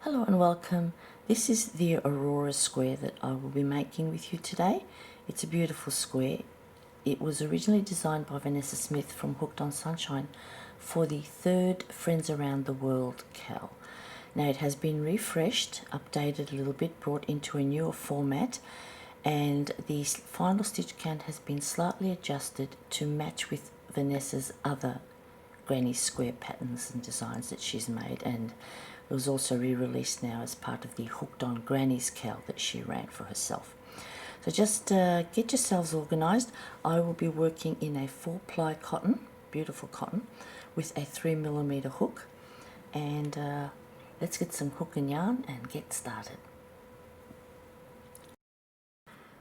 Hello and welcome. This is the Aurora square that I will be making with you today. It's a beautiful square. It was originally designed by Vanessa Smith from Hooked on Sunshine for the third Friends Around the World cal. Now it has been refreshed, updated a little bit, brought into a newer format, and the final stitch count has been slightly adjusted to match with Vanessa's other granny square patterns and designs that she's made, and it was also re-released now as part of the Hooked on Grannies cal that she ran for herself. So just get yourselves organized. I will be working in a 4-ply cotton, beautiful cotton, with a 3mm hook, and let's get some hook and yarn and get started.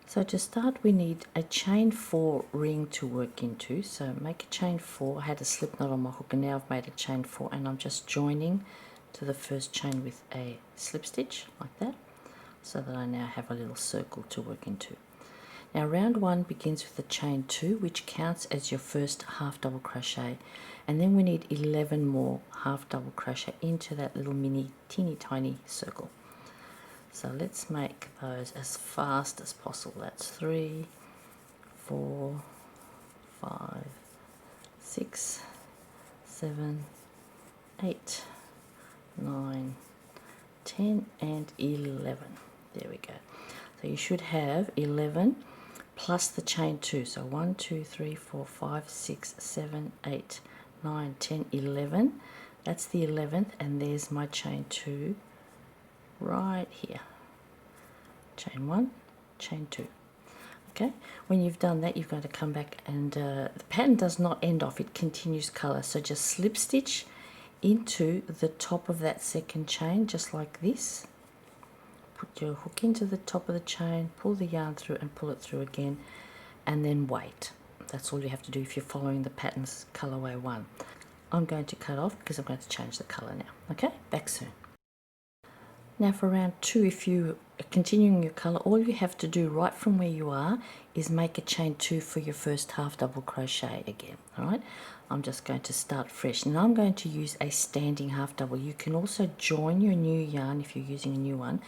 So to start, we need a chain 4 ring to work into. So make a chain 4. I had a slip knot on my hook and now I've made a chain 4, and I'm just joining to the first chain with a slip stitch like that, so that I now have a little circle to work into. Now round 1 begins with a chain 2, which counts as your first half double crochet, and then we need 11 more half double crochet into that little mini teeny tiny circle. So let's make those as fast as possible. That's 3, 4, 5, 6, 7, 8, 9, 10 and 11. There we go. So you should have 11 plus the chain 2. So 1, 2, 3, 4, 5, 6, 7, 8, 9, 10, 11. That's the 11th, and there's my chain 2 right here. Chain 1, chain 2. Okay, when you've done that, you've got to come back, and the pattern does not end off, it continues color. So just slip stitch into the top of that second chain, just like this. Put your hook into the top of the chain, pull the yarn through and pull it through again, and then wait. That's all you have to do if you're following the pattern's colorway 1. I'm going to cut off because I'm going to change the color now. Okay, back soon. Now for round 2, if you are continuing your color, all you have to do right from where you are is make a chain 2 for your first half double crochet again. All right, I'm just going to start fresh, and I'm going to use a standing half double. You can also join your new yarn if you're using a new one,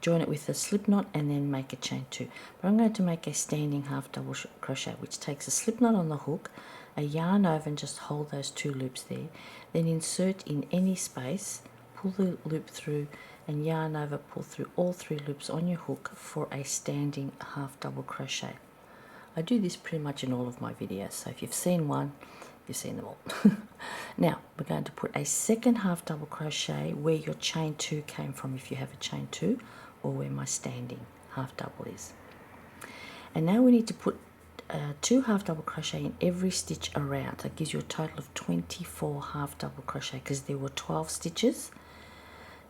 join it with a slip knot and then make a chain 2. But I'm going to make a standing half double crochet, which takes a slip knot on the hook, a yarn over and just hold those 2 loops there, then insert in any space, pull the loop through and yarn over, pull through all 3 loops on your hook for a standing half double crochet. I do this pretty much in all of my videos, so if you've seen one, you've seen them all. Now we're going to put a second half double crochet where your chain 2 came from, if you have a chain 2, or where my standing half double is. And now we need to put 2 half double crochet in every stitch around. That gives you a total of 24 half double crochet, because there were 12 stitches.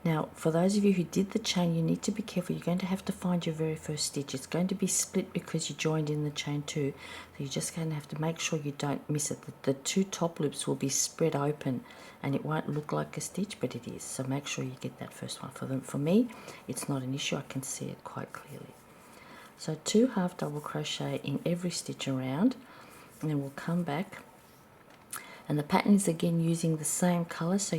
Now for those of you who did the chain, you need to be careful. You're going to have to find your very first stitch. It's going to be split because you joined in the chain 2, so you're just going to have to make sure you don't miss it. The 2 top loops will be spread open and it won't look like a stitch, but it is. So make sure you get that first one. For me, it's not an issue. I can see it quite clearly. So 2 half double crochet in every stitch around, and then we'll come back, and the pattern is again using the same color. So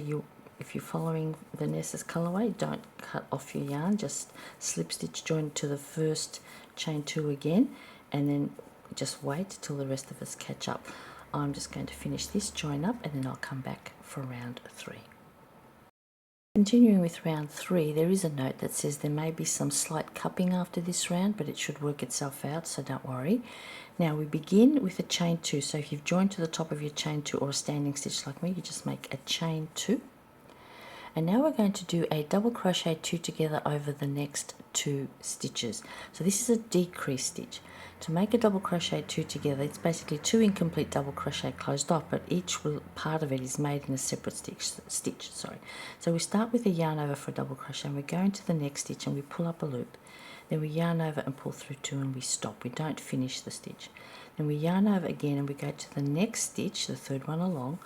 if you're following Vanessa's colorway, don't cut off your yarn, just slip stitch join to the first chain 2 again, and then just wait till the rest of us catch up. I'm just going to finish this, join up, and then I'll come back for round 3. Continuing with round 3, there is a note that says there may be some slight cupping after this round, but it should work itself out, so don't worry. Now we begin with a chain 2, so if you've joined to the top of your chain 2 or a standing stitch like me, you just make a chain 2. And now we're going to do a double crochet 2 together over the next 2 stitches. So this is a decrease stitch. To make a double crochet 2 together, it's basically 2 incomplete double crochet closed off, but each part of it is made in a separate stitch. So we start with a yarn over for a double crochet, and we go into the next stitch and we pull up a loop. Then we yarn over and pull through 2 and we stop. We don't finish the stitch. Then we yarn over again and we go to the next stitch, the third one along,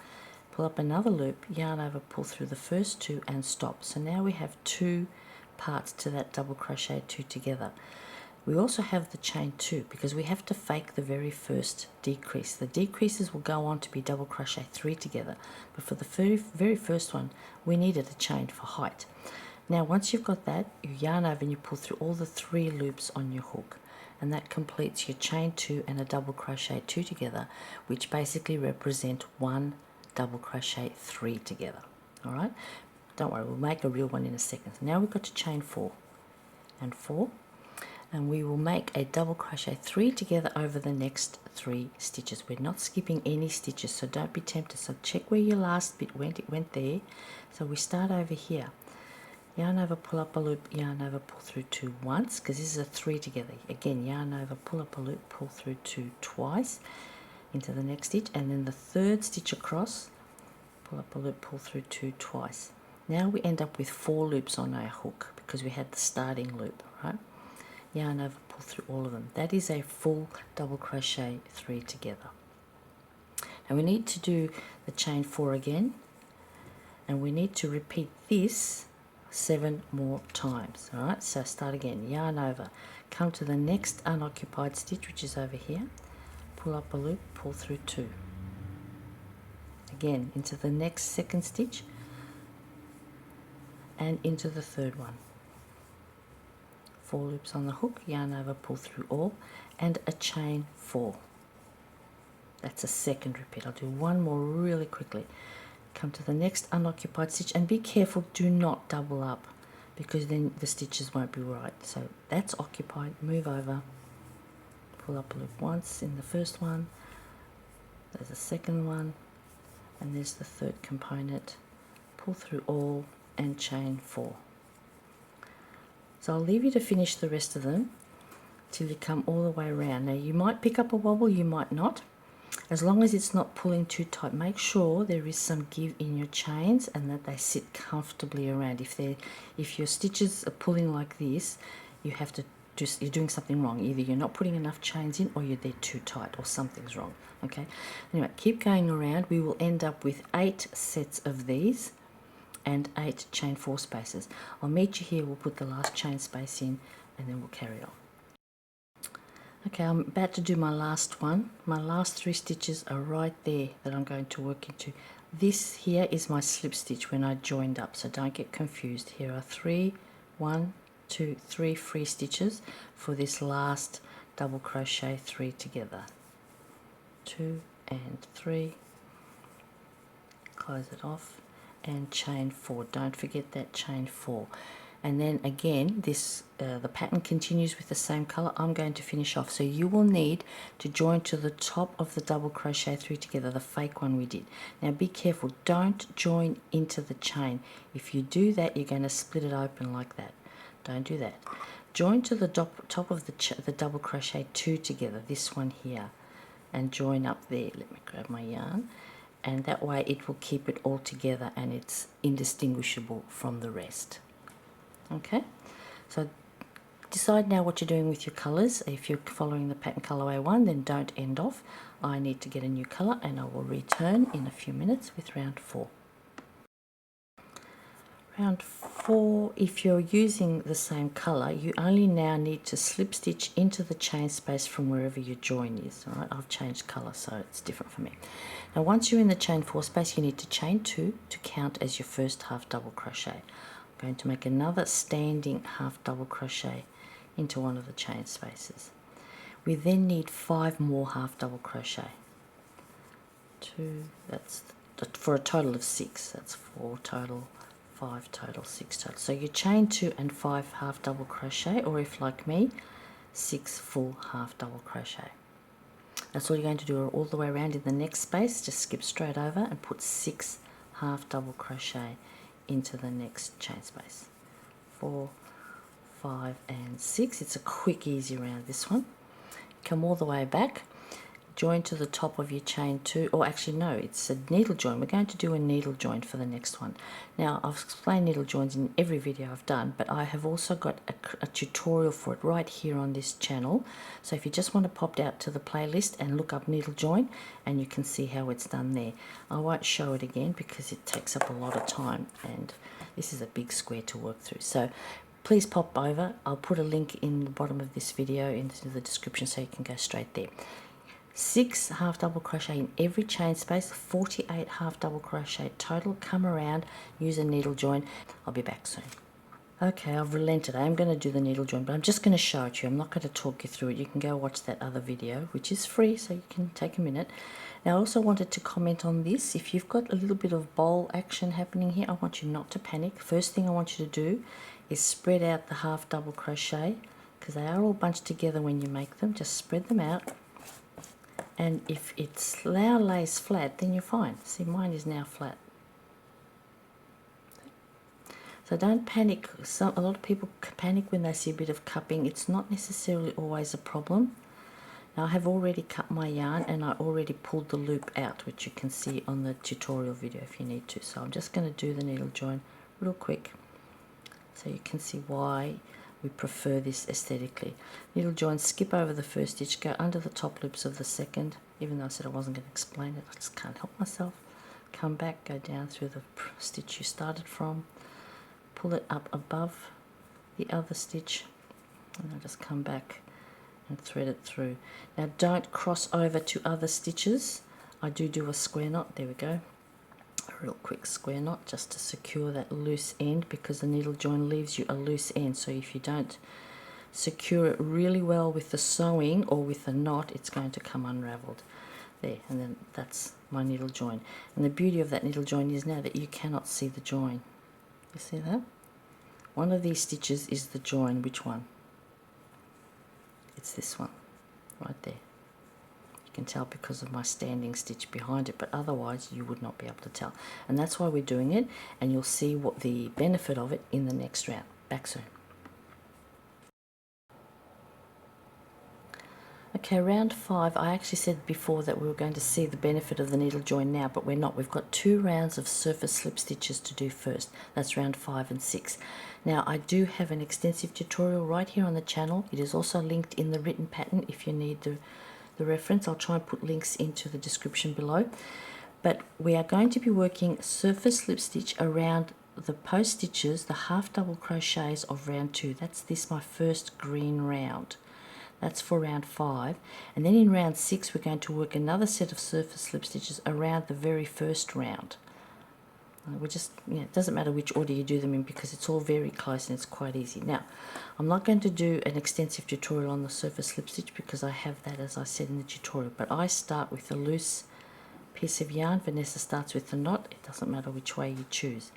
pull up another loop, yarn over, pull through the first 2 and stop. So now we have 2 parts to that double crochet 2 together. We also have the chain 2 because we have to fake the very first decrease. The decreases will go on to be double crochet 3 together, but for the very first one we needed a chain for height. Now once you've got that, you yarn over and you pull through all the 3 loops on your hook, and that completes your chain 2 and a double crochet 2 together, which basically represent 1 double crochet 3 together. All right, don't worry, we'll make a real one in a second. So now we've got to chain 4 and 4, and we will make a double crochet 3 together over the next 3 stitches. We're not skipping any stitches, so don't be tempted. So check where your last bit went. It went there. So we start over here. Yarn over, pull up a loop, yarn over, pull through 2 once, because this is a 3 together. Again, yarn over, pull up a loop, pull through 2 twice into the next stitch, and then the 3rd stitch across, pull up a loop, pull through 2 twice. Now we end up with 4 loops on our hook because we had the starting loop, right? Yarn over, pull through all of them. That is a full double crochet 3 together. Now we need to do the chain 4 again, and we need to repeat this 7 more times. All right, so start again, yarn over, come to the next unoccupied stitch, which is over here, pull up a loop, pull through 2. Again, into the next 2nd stitch and into the 3rd one. 4 loops on the hook, yarn over, pull through all, and a chain 4. That's a 2nd repeat. I'll do one more really quickly. Come to the next unoccupied stitch, and be careful, do not double up, because then the stitches won't be right. So that's occupied, move over, pull up a loop once in the first one, there's a 2nd one, and there's the 3rd component, pull through all and chain 4. So I'll leave you to finish the rest of them till you come all the way around. Now you might pick up a wobble, you might not. As long as it's not pulling too tight, make sure there is some give in your chains and that they sit comfortably around. If your stitches are pulling like this, you're doing something wrong. Either you're not putting enough chains in, or they're too tight, or something's wrong. Okay. Anyway, keep going around. We will end up with 8 sets of these and 8 chain 4 spaces. I'll meet you here. We'll put the last chain space in, and then we'll carry on. Okay, I'm about to do my last one. My last 3 stitches are right there that I'm going to work into. This here is my slip stitch when I joined up, so don't get confused. Here are 1, 2, 3 free stitches for this last double crochet 3 together. 2 and 3, close it off, and chain 4. Don't forget that chain 4. And then again, this the pattern continues with the same color. I'm going to finish off, so you will need to join to the top of the double crochet 3 together, the fake one we did. Now be careful, don't join into the chain. If you do that, you're going to split it open like that. Don't do that. Join to the top of the double crochet 2 together, this one here, and join up there. Let me grab my yarn, and that way it will keep it all together and it's indistinguishable from the rest. Okay, so decide now what you're doing with your colors. If you're following the pattern colorway 1, then don't end off. I need to get a new color, and I will return in a few minutes with round 4. Round 4, if you're using the same color, you only now need to slip stitch into the chain space from wherever your join is. All right, I've changed color, so it's different for me. Now once you're in the chain 4 space, you need to chain 2 to count as your first half double crochet. Going to make another standing half double crochet into one of the chain spaces. We then need 5 more half double crochet. 2, that's for a total of 6. That's 4 total, 5 total, 6 total. So you chain 2 and 5 half double crochet, or if like me, 6 full half double crochet. That's all you're going to do all the way around in the next space. Just skip straight over and put 6 half double crochet into the next chain space. 4, 5 and 6. It's a quick easy round, this one. Come all the way back, join to the top of your chain 2, or actually no, it's a needle join. We're going to do a needle join for the next one. Now I've explained needle joins in every video I've done, but I have also got a tutorial for it right here on this channel. So if you just want to pop out to the playlist and look up needle join, and you can see how it's done there. I won't show it again because it takes up a lot of time, and this is a big square to work through. So please pop over. I'll put a link in the bottom of this video into the description so you can go straight there. 6 half double crochet in every chain space, 48 half double crochet total. Come around, use a needle join. I'll be back soon. Okay, I've relented. I am going to do the needle join, but I'm just going to show it to you. I'm not going to talk you through it. You can go watch that other video, which is free, so you can take a minute. Now, I also wanted to comment on this. If you've got a little bit of bowl action happening here, I want you not to panic. First thing I want you to do is spread out the half double crochet, because they are all bunched together when you make them. Just spread them out. And if it's now lays flat, then you're fine. See, mine is now flat. So don't panic. A lot of people panic when they see a bit of cupping. It's not necessarily always a problem. Now I have already cut my yarn and I already pulled the loop out, which you can see on the tutorial video if you need to. So I'm just going to do the needle join real quick so you can see why we prefer this aesthetically. Needle join, skip over the first stitch, go under the top loops of the second. Even though I said I wasn't going to explain it, I just can't help myself. Come back, go down through the stitch you started from, pull it up above the other stitch, and I'll just come back and thread it through. Now don't cross over to other stitches. I do a square knot. There we go. A real quick square knot just to secure that loose end, because the needle join leaves you a loose end. So if you don't secure it really well with the sewing or with the knot, it's going to come unraveled. There, and then that's my needle join. And the beauty of that needle join is now that you cannot see the join. You see that? One of these stitches is the join. Which one? It's this one right there. You can tell because of my standing stitch behind it, but otherwise you would not be able to tell. And that's why we're doing it, and you'll see what the benefit of it in the next round. Back soon. Okay, round 5, I actually said before that we were going to see the benefit of the needle join now, but we're not. We've got 2 rounds of surface slip stitches to do first. That's round 5 and 6. Now, I do have an extensive tutorial right here on the channel. It is also linked in the written pattern if you need the reference. I'll try and put links into the description below. But we are going to be working surface slip stitch around the post stitches, the half double crochets of round 2. That's this, my first green round. That's for round 5, and then in round 6 we're going to work another set of surface slip stitches around the very first round. It doesn't matter which order you do them in, because it's all very close and it's quite easy. Now, I'm not going to do an extensive tutorial on the surface slip stitch because I have that, as I said in the tutorial, but I start with a loose piece of yarn. Vanessa starts with the knot. It doesn't matter which way you choose.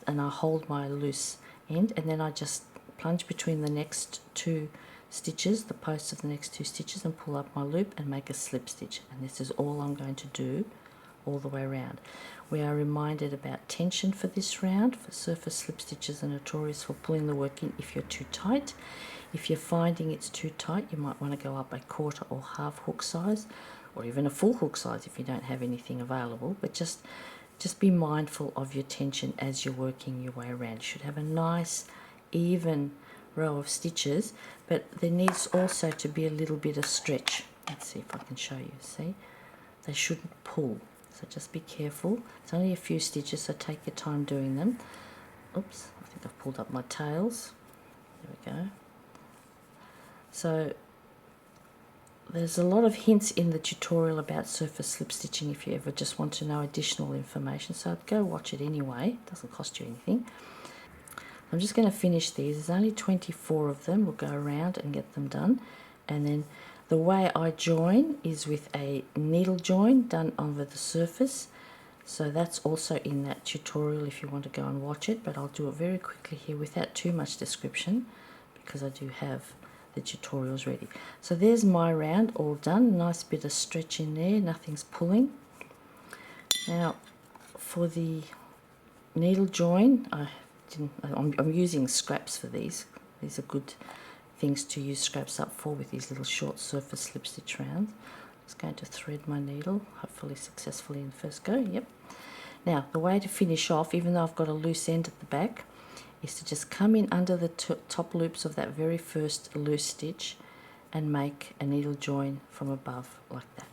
And I hold my loose end, and then I just plunge between the next 2 stitches, the posts of the next 2 stitches, and pull up my loop and make a slip stitch. And this is all I'm going to do all the way around. We are reminded about tension for this round. For surface slip stitches are notorious for pulling the work in if you're too tight. If you're finding it's too tight, you might want to go up a 1/4 or half hook size, or even a full hook size if you don't have anything available. But just be mindful of your tension as you're working your way around. You should have a nice even row of stitches, but there needs also to be a little bit of stretch. Let's see if I can show you. See, they shouldn't pull, so just be careful. It's only a few stitches, so take your time doing them. Oops, I think I've pulled up my tails. There we go. So there's a lot of hints in the tutorial about surface slip stitching if you ever just want to know additional information, so go watch it anyway. It doesn't cost you anything. I'm just going to finish these. There's only 24 of them. We'll go around and get them done. And then the way I join is with a needle join done over the surface. So that's also in that tutorial if you want to go and watch it. But I'll do it very quickly here without too much description, because I do have the tutorials ready. So there's my round all done. Nice bit of stretch in there. Nothing's pulling. Now for the needle join, I'm using scraps for these. These are good things to use scraps up for with these little short surface slip stitch rounds. I'm just going to thread my needle, hopefully successfully in the first go. Yep. Now the way to finish off, even though I've got a loose end at the back, is to just come in under the top loops of that very first loose stitch and make a needle join from above like that.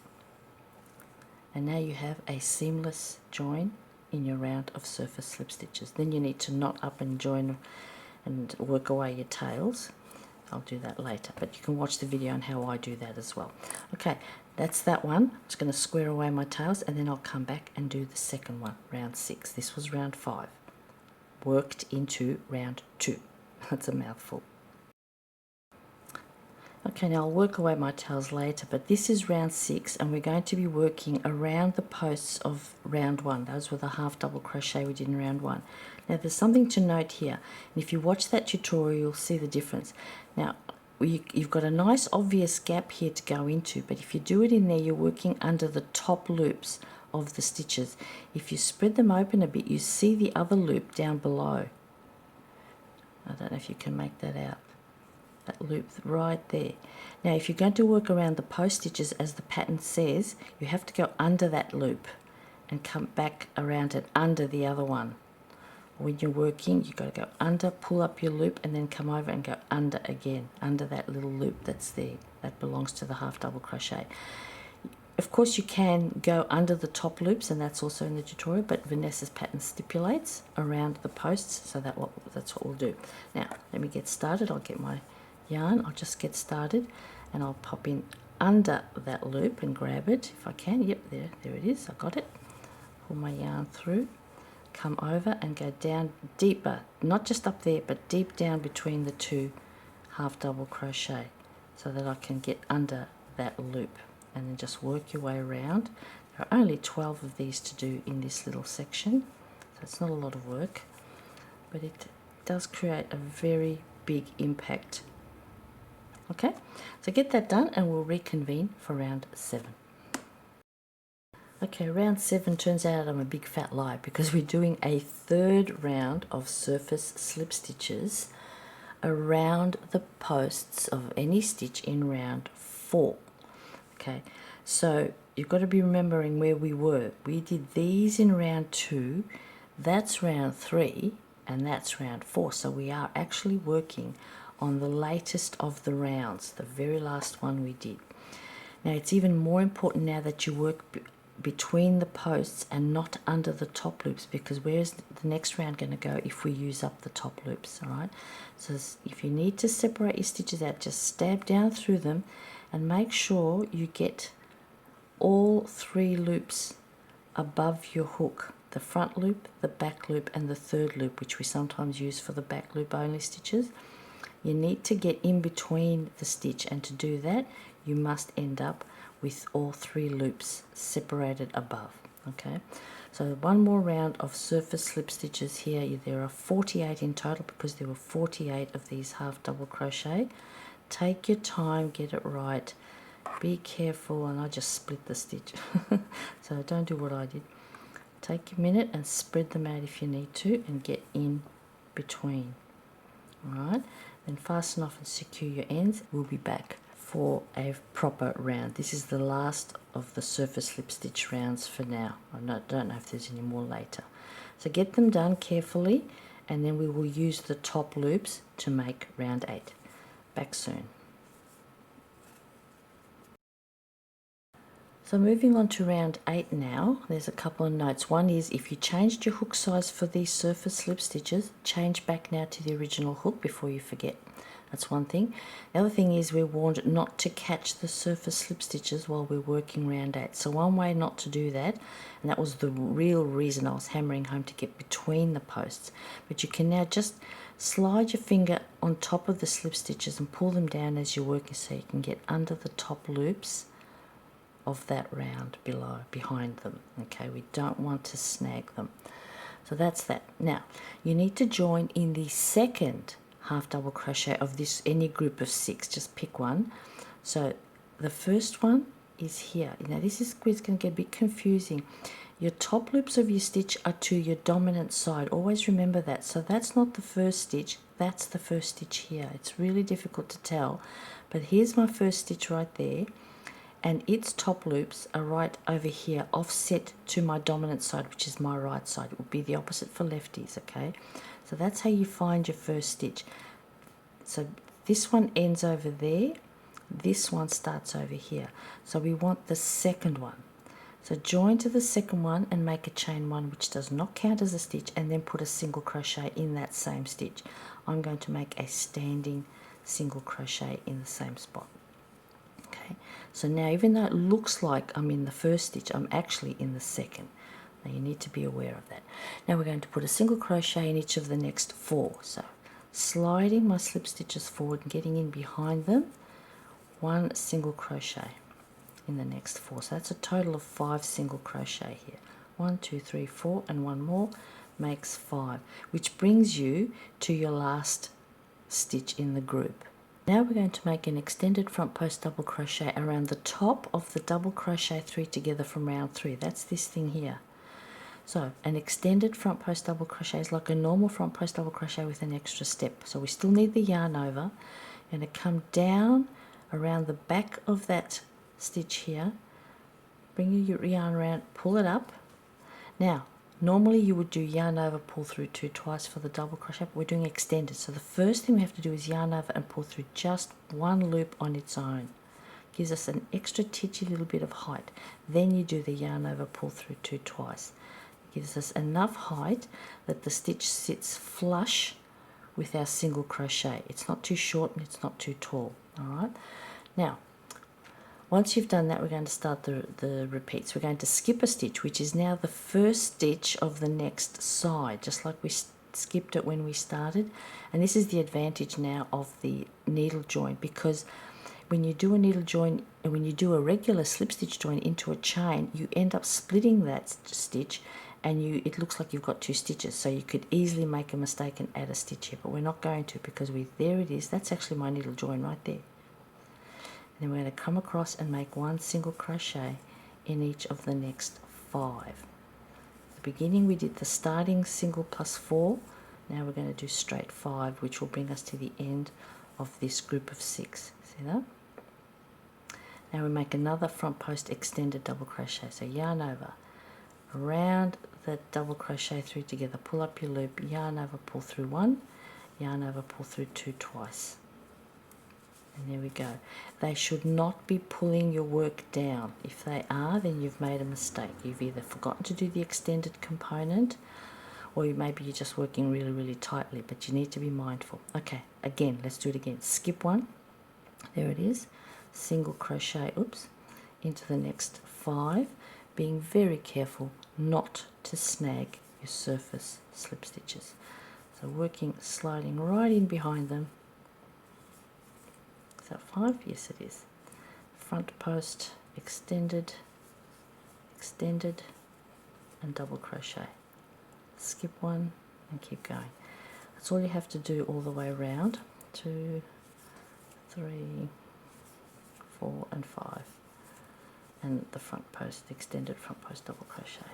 And now you have a seamless join in your round of surface slip stitches. Then you need to knot up and join and work away your tails. I'll do that later, but you can watch the video on how I do that as well. Okay, that's that one. I'm just going to square away my tails, and then I'll come back and do the second one, round 6. This was round 5. worked into round 2. That's a mouthful. Okay, now I'll work away my tails later, but this is round 6 and we're going to be working around the posts of round 1. Those were the half double crochet we did in round 1. Now there's something to note here, and if you watch that tutorial you'll see the difference. Now you've got a nice obvious gap here to go into, but if you do it in there you're working under the top loops of the stitches. If you spread them open a bit you see the other loop down below. I don't know if you can make that out. That loop right there. Now if you're going to work around the post stitches as the pattern says, you have to go under that loop and come back around it under the other one. When you're working you've got to go under, pull up your loop and then come over and go under again, under that little loop that's there, that belongs to the half double crochet. Of course you can go under the top loops, and that's also in the tutorial, but Vanessa's pattern stipulates around the posts, so that's what we'll do. Now let me get started. I'll get my yarn, I'll just get started and I'll pop in under that loop and grab it if I can. Yep, there it is, I got it. Pull my yarn through, come over and go down deeper, not just up there but deep down between the 2 half double crochet so that I can get under that loop, and then just work your way around. There are only 12 of these to do in this little section, so it's not a lot of work, but it does create a very big impact. Okay, so get that done and we'll reconvene for round 7. Okay, round 7 turns out I'm a big fat lie because we're doing a 3rd round of surface slip stitches around the posts of any stitch in round 4. Okay, so you've got to be remembering where we were. We did these in round 2, that's round 3, and that's round 4. So we are actually working on the latest of the rounds, the very last one we did. Now it's even more important now that you work between the posts and not under the top loops, because where's the next round going to go if we use up the top loops? All right, so if you need to separate your stitches out, just stab down through them and make sure you get all 3 loops above your hook, the front loop, the back loop and the 3rd loop, which we sometimes use for the back loop only stitches. You need to get in between the stitch, and to do that you must end up with all 3 loops separated above. Okay, so one more round of surface slip stitches here. There are 48 in total because there were 48 of these half double crochet. Take your time, get it right, be careful, and I just split the stitch so don't do what I did. Take a minute and spread them out if you need to and get in between. Alright, then fasten off and secure your ends. We'll be back for a proper round. This is the last of the surface slip stitch rounds for now. I don't know if there's any more later. So get them done carefully and then we will use the top loops to make round 8. Back soon. So moving on to round 8 now, there's a couple of notes. One is if you changed your hook size for these surface slip stitches, change back now to the original hook before you forget. That's one thing. The other thing is we're warned not to catch the surface slip stitches while we're working round 8. So one way not to do that, and that was the real reason I was hammering home to get between the posts, but you can now just slide your finger on top of the slip stitches and pull them down as you're working so you can get under the top loops of that round below, behind them. Okay, we don't want to snag them. So that's that. Now you need to join in the second half double crochet of this, any group of 6, just pick one. So the first one is here. Now this is going to get a bit confusing. Your top loops of your stitch are to your dominant side, always remember that. So that's not the first stitch, that's the first stitch here. It's really difficult to tell, but here's my first stitch right there, and its top loops are right over here, offset to my dominant side, which is my right side. It will be the opposite for lefties, okay? So that's how you find your first stitch. So this one ends over there, this one starts over here. So we want the second one. So join to the second one and make a chain 1, which does not count as a stitch, and then put a single crochet in that same stitch. I'm going to make a standing single crochet in the same spot. Okay, so now even though it looks like I'm in the first stitch, I'm actually in the second. Now you need to be aware of that. Now we're going to put a single crochet in each of the next 4. So sliding my slip stitches forward and getting in behind them, 1 single crochet in the next 4. So that's a total of 5 single crochet here. 1, 2, 3, 4, and 1 more makes 5, which brings you to your last stitch in the group. Now we're going to make an extended front post double crochet around the top of the double crochet 3 together from round 3. That's this thing here. So an extended front post double crochet is like a normal front post double crochet with an extra step. So we still need the yarn over, and to come down around the back of that stitch here, bring your yarn around, pull it up. Now normally you would do yarn over, pull through 2 twice for the double crochet, but we're doing extended. So the first thing we have to do is yarn over and pull through just 1 loop on its own. Gives us an extra titchy little bit of height. Then you do the yarn over, pull through 2 twice. It gives us enough height that the stitch sits flush with our single crochet. It's not too short and it's not too tall. Alright. Now once you've done that, we're going to start the repeats. We're going to skip a stitch, which is now the first stitch of the next side, just like we skipped it when we started. And this is the advantage now of the needle join, because when you do a needle join and when you do a regular slip stitch join into a chain, you end up splitting that stitch, and it looks like you've got 2 stitches. So you could easily make a mistake and add a stitch here, but we're not going to, because there it is. That's actually my needle join right there. Then we're going to come across and make 1 single crochet in each of the next 5. At the beginning we did the starting single plus 4. Now we're going to do straight 5, which will bring us to the end of this group of 6. See that? Now we make another front post extended double crochet. So yarn over, around the double crochet 3 together, pull up your loop, yarn over, pull through 1, yarn over, pull through 2 twice. And there we go. They should not be pulling your work down. If they are, then you've made a mistake. You've either forgotten to do the extended component, or maybe you're just working really, really tightly, but you need to be mindful. Okay, again, let's do it again. Skip 1. There it is. Single crochet, into the next 5, being very careful not to snag your surface slip stitches. So working, sliding right in behind them. Is that 5? Yes, it is. Front post, extended, and double crochet. Skip 1 and keep going. That's all you have to do all the way around. 2, 3, 4, and 5. And the front post, extended front post double crochet.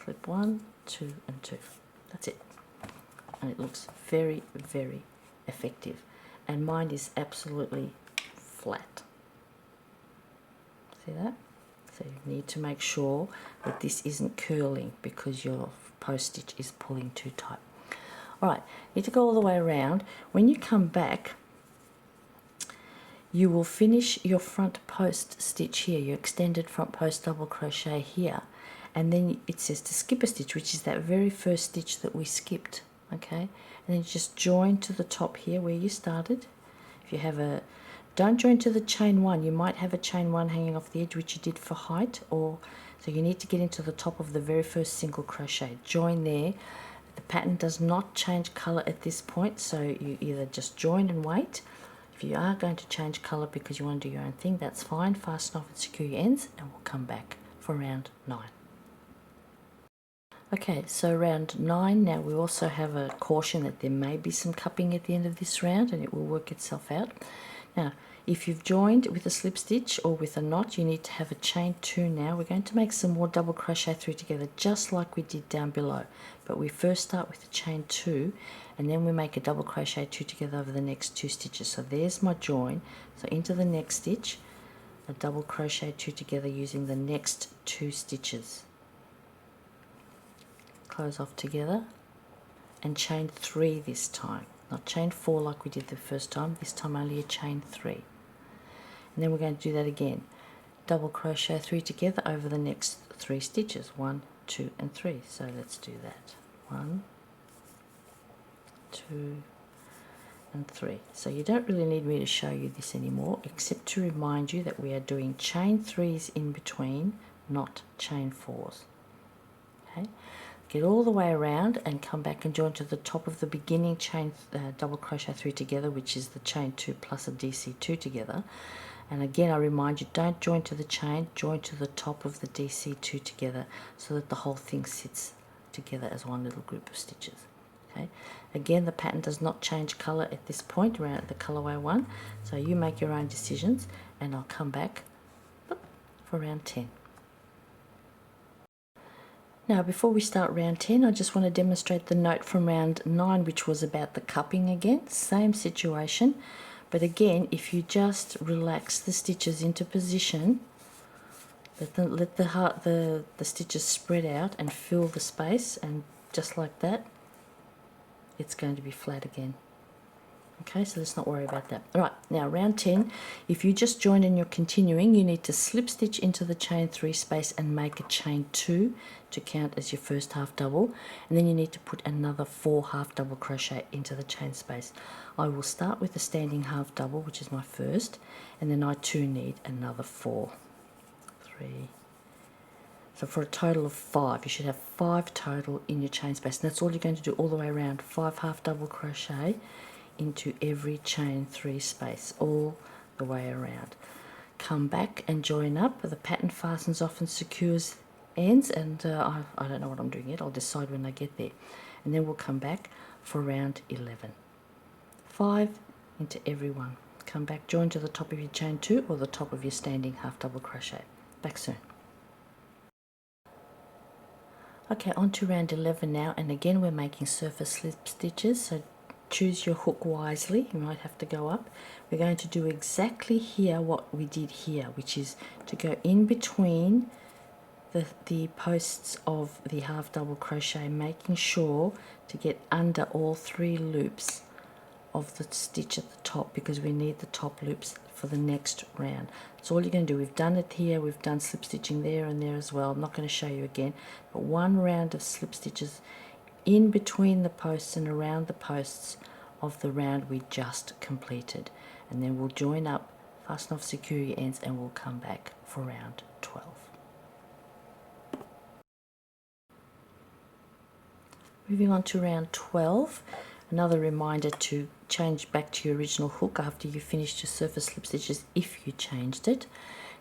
Slip 1, 2, and 2. That's it. And it looks very, very effective. And mine is absolutely flat. See that? So you need to make sure that this isn't curling because your post stitch is pulling too tight. Alright, you need to go all the way around. When you come back, you will finish your front post stitch here, your extended front post double crochet here, and then it says to skip a stitch, which is that very first stitch that we skipped. Okay, and then you just join to the top here where you started. If you have don't join to the chain 1. You might have a chain 1 hanging off the edge, which you did for height, so you need to get into the top of the very first single crochet. Join there. The pattern does not change color at this point, so you either just join and wait. If you are going to change color because you want to do your own thing, that's fine. Fasten off and secure your ends, and we'll come back for round 9. Okay, so round 9, now we also have a caution that there may be some cupping at the end of this round, and it will work itself out. Now, if you've joined with a slip stitch or with a knot, you need to have a chain 2 now. We're going to make some more double crochet 3 together, just like we did down below. But we first start with a chain 2, and then we make a double crochet 2 together over the next 2 stitches. So there's my join. So into the next stitch, a double crochet 2 together using the next 2 stitches. Close off together and chain 3 this time, not chain 4 like we did the first time. This time only a chain 3, and then we're going to do that again. Double crochet 3 together over the next 3 stitches, 1, 2, and 3. So let's do that. 1, 2, and 3. So you don't really need me to show you this anymore, except to remind you that we are doing chain 3s in between, not chain 4s. Okay, get all the way around and come back and join to the top of the beginning chain double crochet 3 together, which is the chain 2 plus a DC2 together. And again, I remind you, don't join to the chain, join to the top of the DC2 together so that the whole thing sits together as one little group of stitches. Okay. Again, the pattern does not change color at this point around the colorway 1, so you make your own decisions, and I'll come back for round 10. Now, before we start round 10, I just want to demonstrate the note from round 9, which was about the cupping again. Same situation, but again, if you just relax the stitches into position, let the stitches spread out and fill the space, and just like that, it's going to be flat again. Okay, so let's not worry about that. All right, now round 10, if you just joined and you're continuing, you need to slip stitch into the chain 3 space and make a chain 2 to count as your first half double, and then you need to put another 4 half double crochet into the chain space. I will start with the standing half double, which is my first, and then I too need another 4, 3. So for a total of 5, you should have 5 total in your chain space, and that's all you're going to do all the way around. 5 half double crochet into every chain 3 space all the way around. Come back and join up. The pattern fastens off and secures ends, and I don't know what I'm doing yet. I'll decide when I get there, and then we'll come back for round 11. 5 into every one. Come back, join to the top of your chain 2 or the top of your standing half double crochet. Back soon. Okay, on to round 11 now, and again we're making surface slip stitches, so choose your hook wisely. You might have to go up. We're going to do exactly here what we did here, which is to go in between the posts of the half double crochet, making sure to get under all 3 loops of the stitch at the top, because we need the top loops for the next round. So all you're going to do, we've done it here, we've done slip stitching there and there as well. I'm not going to show you again, but 1 round of slip stitches in between the posts and around the posts of the round we just completed, and then we'll join up, fasten off, secure your ends, and we'll come back for round 12. Moving on to round 12, another reminder to change back to your original hook after you finished your surface slip stitches if you changed it.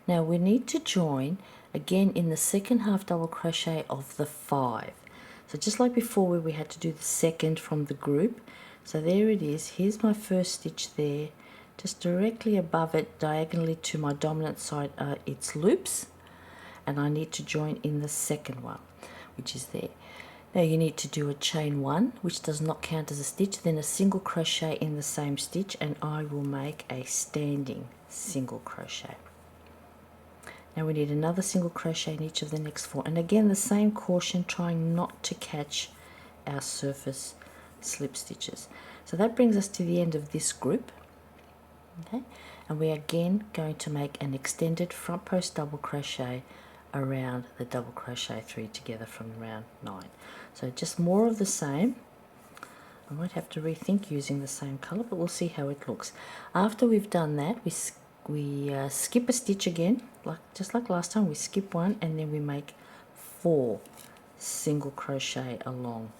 Now we need to join again in the second half double crochet of the 5. So just like before where we had to do the second from the group, so there it is. Here's my first stitch there, just directly above it, diagonally to my dominant side are its loops, and I need to join in the second one, which is there. Now you need to do a chain 1, which does not count as a stitch, then a single crochet in the same stitch, and I will make a standing single crochet. Now we need another single crochet in each of the next 4, and again the same caution, trying not to catch our surface slip stitches. So that brings us to the end of this group. Okay, and we are again going to make an extended front post double crochet around the double crochet 3 together from round 9. So just more of the same. I might have to rethink using the same color, but we'll see how it looks. After we've done that, we skip a stitch again, just like last time. We skip 1, and then we make 4 single crochet along.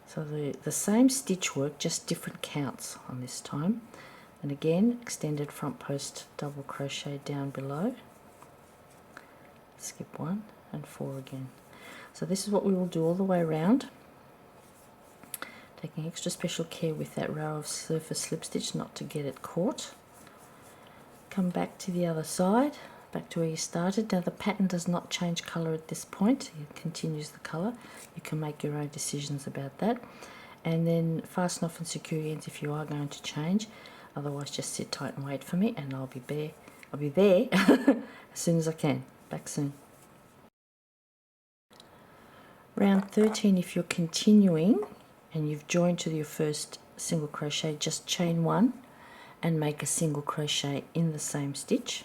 So the same stitch work, just different counts on this time. And again, extended front post double crochet down below, skip 1 and 4 again. So this is what we will do all the way around, taking extra special care with that row of surface slip stitch not to get it caught. Come back to the other side, back to where you started. Now the pattern does not change color at this point, it continues the color. You can make your own decisions about that, and then fasten off and secure your ends if you are going to change. Otherwise just sit tight and wait for me, and I'll be there as soon as I can. Back soon. Round 13, if you're continuing and you've joined to your first single crochet, just chain 1 and make a single crochet in the same stitch.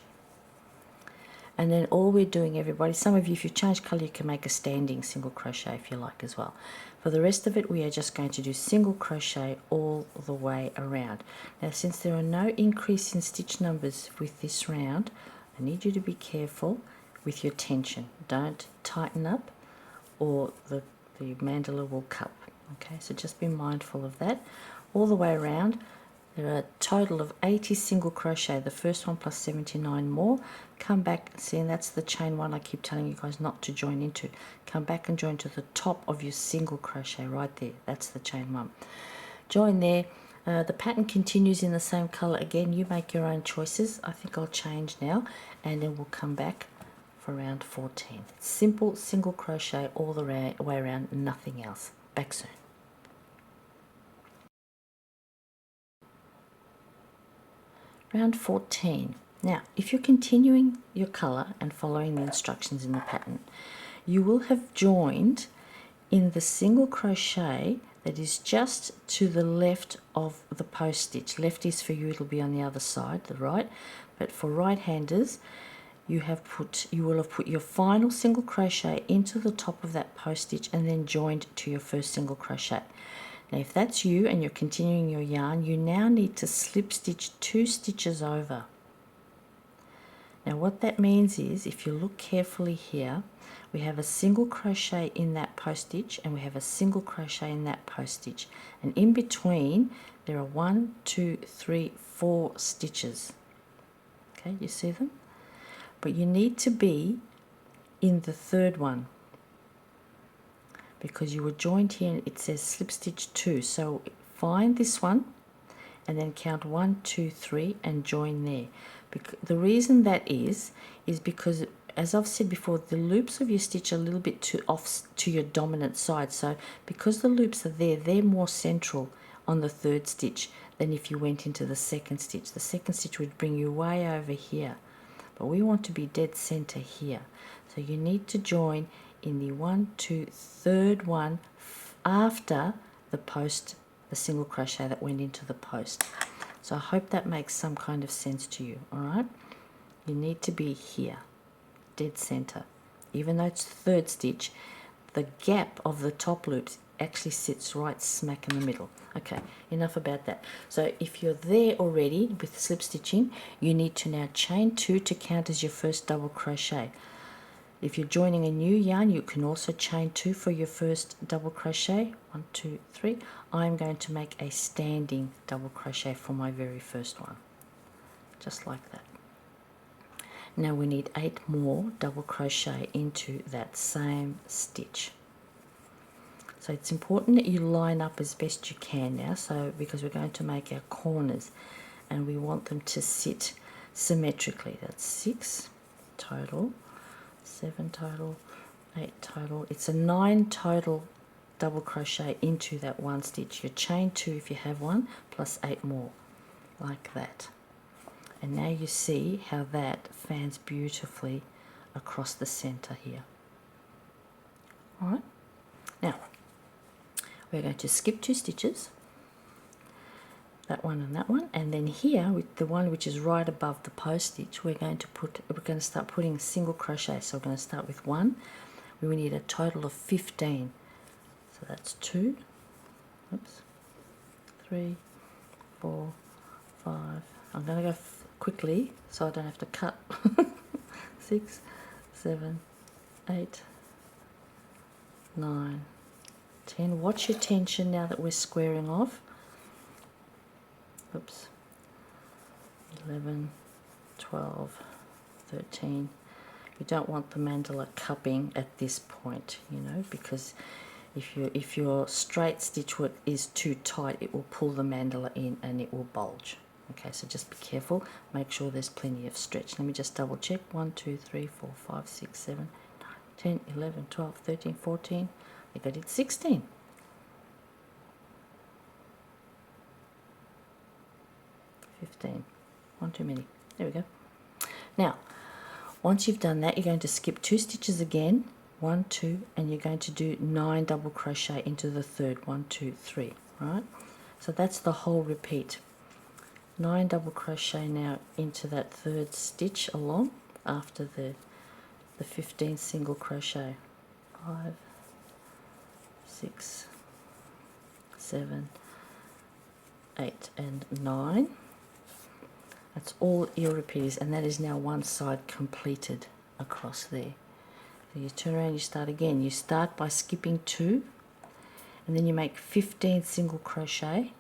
And then all we're doing, everybody, some of you, if you change color, you can make a standing single crochet if you like as well. For the rest of it, we are just going to do single crochet all the way around. Now, since there are no increase in stitch numbers with this round, I need you to be careful with your tension. Don't tighten up or the mandala will cup. Okay, so just be mindful of that. All the way around, there are a total of 80 single crochet, the first one plus 79 more. Come back, see, and that's the chain one I keep telling you guys not to join into. Come back and join to the top of your single crochet right there. That's the chain one. Join there. The pattern continues in the same color. Again, you make your own choices. I think I'll change now, and then we'll come back for round 14. Simple single crochet all the way around, nothing else. Back soon. Round 14. Now, if you're continuing your color and following the instructions in the pattern, you will have joined in the single crochet that is just to the left of the post stitch. Left is for you, it'll be on the other side, the right. But for right-handers, you will have put your final single crochet into the top of that post stitch and then joined to your first single crochet. Now if that's you and you're continuing your yarn, you now need to slip stitch 2 stitches over. Now what that means is, if you look carefully here, we have a single crochet in that post stitch and we have a single crochet in that post stitch, and in between there are 1, 2, 3, 4 stitches. Okay, you see them? But you need to be in the third one, because you were joined here and it says slip stitch 2. So find this one and then count 1, 2, 3 and join there. The reason that is because, as I've said before, the loops of your stitch are a little bit too off to your dominant side. So because the loops are there, they're more central on the third stitch than if you went into the second stitch. The second stitch would bring you way over here, but we want to be dead center here. So you need to join in the 1, 2, third one after the single crochet that went into the post. So I hope that makes some kind of sense to you. All right, you need to be here, dead center. Even though it's the third stitch, the gap of the top loops actually sits right smack in the middle. Okay, enough about that. So if you're there already with slip stitching, you need to now chain 2 to count as your first double crochet. If you're joining a new yarn, you can also chain 2 for your first double crochet. 1, 2, 3. I'm going to make a standing double crochet for my very first one, just like that. Now we need 8 more double crochet into that same stitch. So it's important that you line up as best you can now, so because we're going to make our corners and we want them to sit symmetrically. That's 6 total, 7 total, 8 total. It's a 9 total double crochet into that one stitch. You chain 2 if you have one, plus 8 more, like that. And now you see how that fans beautifully across the center here. All right, now we're going to skip 2 stitches, that one and that one, and then here with the one which is right above the post stitch, we're going to start putting single crochet. So we're going to start with 1. We need a total of 15. So that's 2, oops, 3, 4, 5. I'm going to go quickly so I don't have to cut. 6, 7, 8, 9, 10. Watch your tension now that we're squaring off. Oops. 11, 12, 13. You don't want the mandala cupping at this point, you know, because if your straight stitch work is too tight, it will pull the mandala in and it will bulge. Okay, so just be careful. Make sure there's plenty of stretch. Let me just double check. 1, 2, 3, 4, 5, 6, 7, 9, 10, 11, 12, 13, 14. I think I did 16. 15. One too many. There we go. Now, once you've done that, you're going to skip 2 stitches again. 1, 2, and you're going to do 9 double crochet into the third. 1, 2, 3. Right? So that's the whole repeat. 9 double crochet now into that third stitch along after the 15 single crochet. 5, 6, 7, 8, and 9. That's all your repeats, and that is now one side completed. across there. So you turn around, you start again. You start by skipping 2, and then you make 15 single crochet.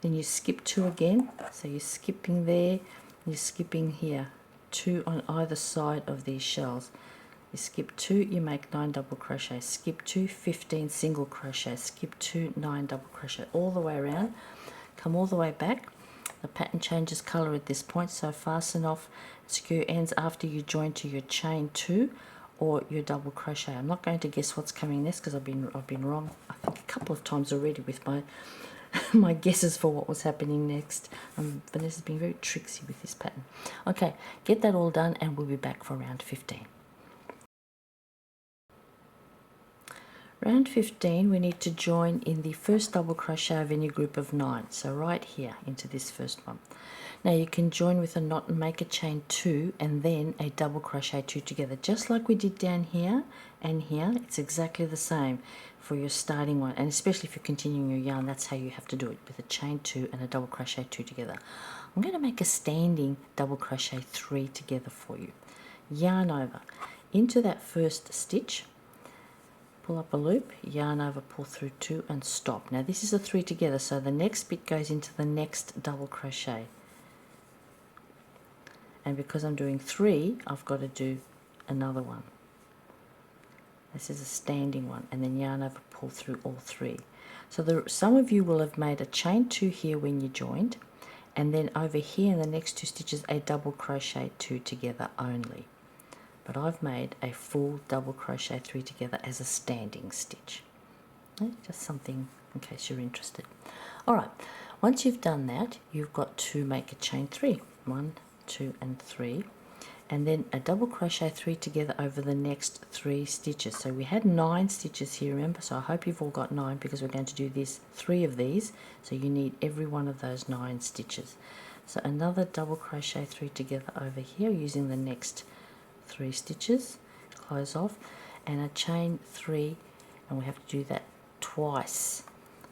Then you skip 2 again, so you're skipping there, you're skipping here, 2 on either side of these shells. You skip 2, you make 9 double crochet, skip 2, 15 single crochet, skip 2, 9 double crochet, all the way around. Come all the way back. The pattern changes colour at this point, so fasten off skew ends after you join to your chain 2 or your double crochet. I'm not going to guess what's coming next because I've been wrong I think a couple of times already with my my guesses for what was happening next. Vanessa's been very tricksy with this pattern. Okay, get that all done and we'll be back for round 15. Round 15, we need to join in the first double crochet of any group of 9, so right here into this first one. Now you can join with a knot and make a chain 2 and then a double crochet 2 together, just like we did down here and here. It's exactly the same for your starting one, and especially if you're continuing your yarn, that's how you have to do it, with a chain 2 and a double crochet 2 together. I'm going to make a standing double crochet 3 together for you. Yarn over into that first stitch, pull up a loop, yarn over, pull through 2 and stop. Now this is a 3 together, so the next bit goes into the next double crochet, and because I'm doing 3, I've got to do another one. This is a standing one, and then yarn over, pull through all 3. So some of you will have made a chain 2 here when you joined, and then over here in the next 2 stitches a double crochet 2 together only. But I've made a full double crochet 3 together as a standing stitch. Just something in case you're interested. Alright, once you've done that, you've got to make a chain 3. 1, 2 and 3, and then a double crochet 3 together over the next 3 stitches. So we had 9 stitches here, remember, so I hope you've all got 9 because we're going to do 3 of these, so you need every one of those 9 stitches. So another double crochet 3 together over here using the next 3 stitches, close off, and a chain 3, and we have to do that twice.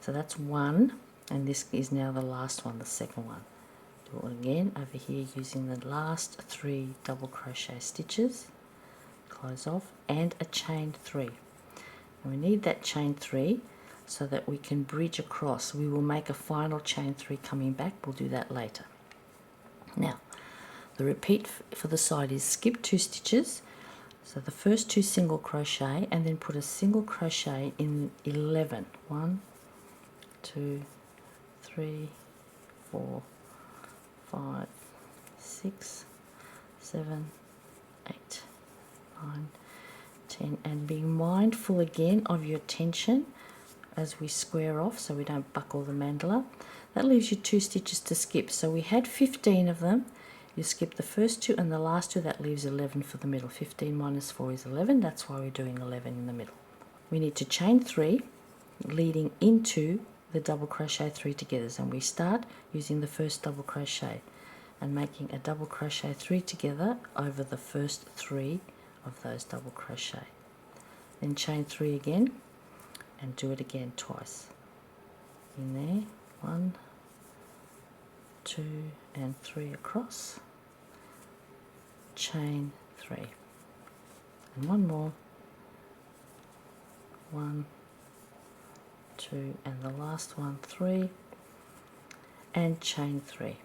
So that's 1, and this is now the last one, the second one. Do it again over here using the last 3 double crochet stitches, close off, and a chain 3. And we need that chain 3 so that we can bridge across. We will make a final chain 3 coming back, we'll do that later. Now the repeat for the side is skip 2 stitches, so the first 2 single crochet, and then put a single crochet in 11. 1, 2, 3, 4, 5, 6, 7, 8, 9, 10, and being mindful again of your tension as we square off so we don't buckle the mandala. That leaves you 2 stitches to skip, so we had 15 of them. You skip the first 2 and the last 2, that leaves 11 for the middle. 15 minus 4 is 11, that's why we're doing 11 in the middle. We need to chain 3 leading into the double crochet 3 together, and we start using the first double crochet and making a double crochet 3 together over the first 3 of those double crochet. Then chain 3 again and do it again twice. In there, 1, 2 and 3 across, chain 3, and one more, 1, 2, and the last one, 3, and chain 3.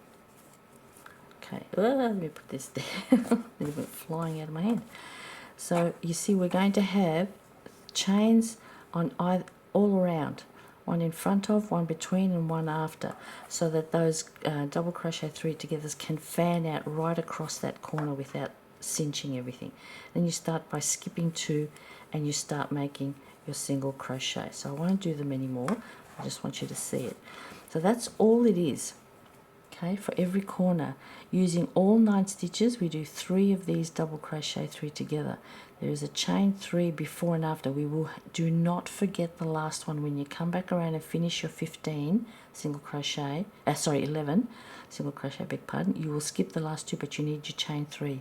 Okay, let me put this there. A little bit flying out of my hand. So you see we're going to have chains on all around, one in front of, one between, and one after, so that those double crochet 3 togethers can fan out right across that corner without cinching everything. Then you start by skipping 2 and you start making your single crochet. So I won't do them anymore, I just want you to see it. So that's all it is. Okay, for every corner, using all 9 stitches, we do 3 of these double crochet 3 together. There is a chain 3 before and after. Do not forget the last one. When you come back around and finish your 15 single crochet, 11 single crochet, beg pardon, you will skip the last 2, but you need your chain 3,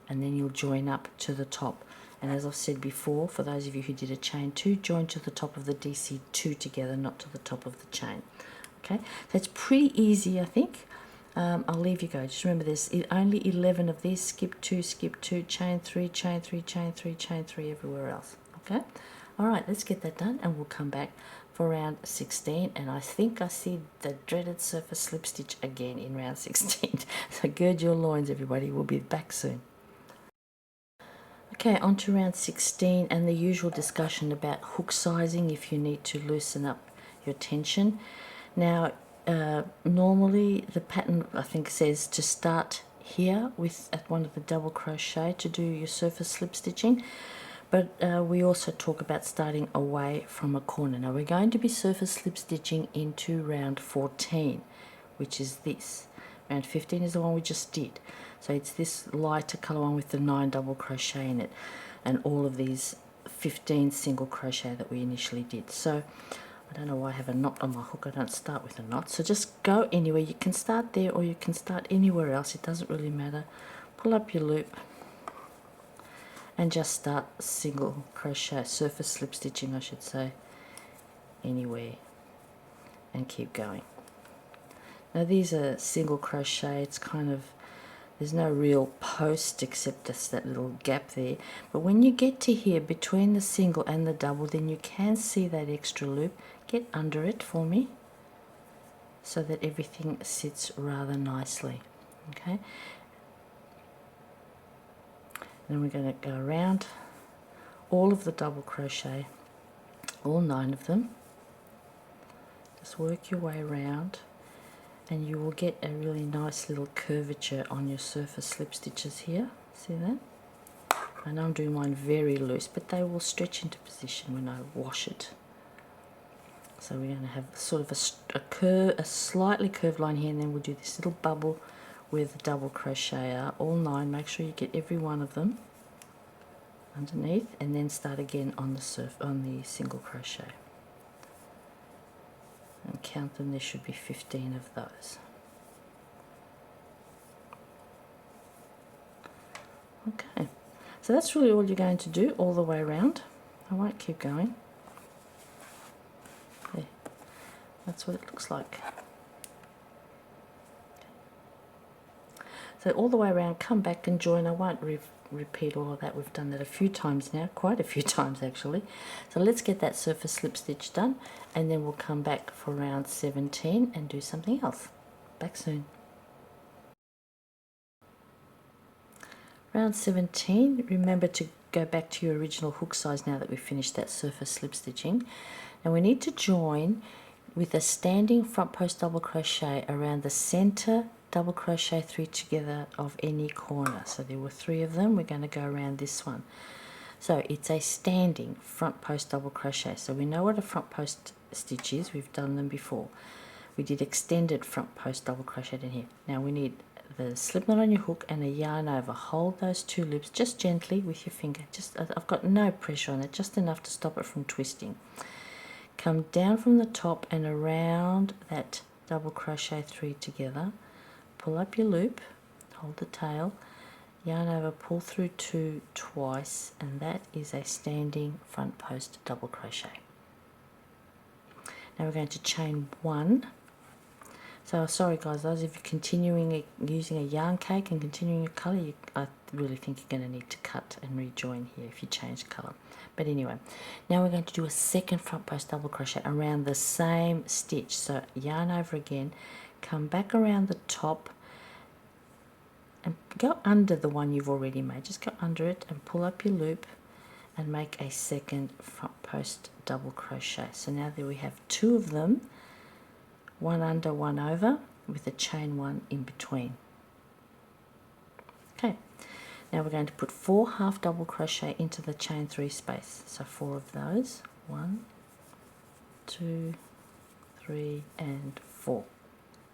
and then you'll join up to the top. And as I've said before, for those of you who did a chain 2, join to the top of the DC2 together, not to the top of the chain. Okay, so it's pretty easy, I think. I'll leave you go. Just remember there's only 11 of these. Skip 2, chain 3, chain 3, chain 3, chain 3 everywhere else. Okay? Alright, let's get that done and we'll come back for round 16, and I think I see the dreaded surface slip stitch again in round 16. So gird your loins, everybody. We'll be back soon. Okay, on to round 16 and the usual discussion about hook sizing if you need to loosen up your tension. Now, normally the pattern I think says to start here with at one of the double crochet to do your surface slip stitching, but we also talk about starting away from a corner. Now we're going to be surface slip stitching into round 14, which is this. Round 15 is the one we just did, so it's this lighter color one with the 9 double crochet in it and all of these 15 single crochet that we initially did. So I don't know why I have a knot on my hook. I don't start with a knot. So just go anywhere. You can start there or you can start anywhere else. It doesn't really matter. Pull up your loop and just start single crochet, surface slip stitching I should say, anywhere, and keep going. Now these are single crochet. It's kind of, there's no real post except just that little gap there. But when you get to here between the single and the double, then you can see that extra loop. Get under it for me so that everything sits rather nicely. Okay. Then we're going to go around all of the double crochet, all 9 of them. Just work your way around and you will get a really nice little curvature on your surface slip stitches here. See that? I know I'm doing mine very loose, but they will stretch into position when I wash it. So we're going to have sort of a slightly curved line here, and then we'll do this little bubble with the double crochet are, all 9. Make sure you get every one of them underneath, and then start again on the single crochet. And count them, there should be 15 of those. Okay, so that's really all you're going to do all the way around. I won't keep going. There, that's what it looks like. So all the way around, come back and join. I won't repeat all of that. We've done that a few times now, quite a few times actually. So let's get that surface slip stitch done, and then we'll come back for round 17 and do something else. Back soon. Round 17, remember to go back to your original hook size now that we've finished that surface slip stitching. And we need to join with a standing front post double crochet around the center double crochet 3 together of any corner. So there were 3 of them. We're going to go around this one. So it's a standing front post double crochet. So we know what a front post stitch is. We've done them before. We did extended front post double crochet in here. Now we need the slip knot on your hook and a yarn over. Hold those 2 loops just gently with your finger. Just I've got no pressure on it, just enough to stop it from twisting. Come down from the top and around that double crochet 3 together. Pull up your loop, hold the tail, yarn over, pull through 2 twice, and that is a standing front post double crochet. Now we're going to chain 1. So sorry guys, those of you continuing using a yarn cake and continuing your colour, I really think you're going to need to cut and rejoin here if you change colour. But anyway, now we're going to do a second front post double crochet around the same stitch. So yarn over again, come back around the top and go under the one you've already made. Just go under it and pull up your loop and make a second front post double crochet. So now there we have 2 of them, 1 under, 1 over, with a chain 1 in between. Okay, now we're going to put 4 half double crochet into the chain 3 space. So 4 of those, 1, 2, 3 and 4,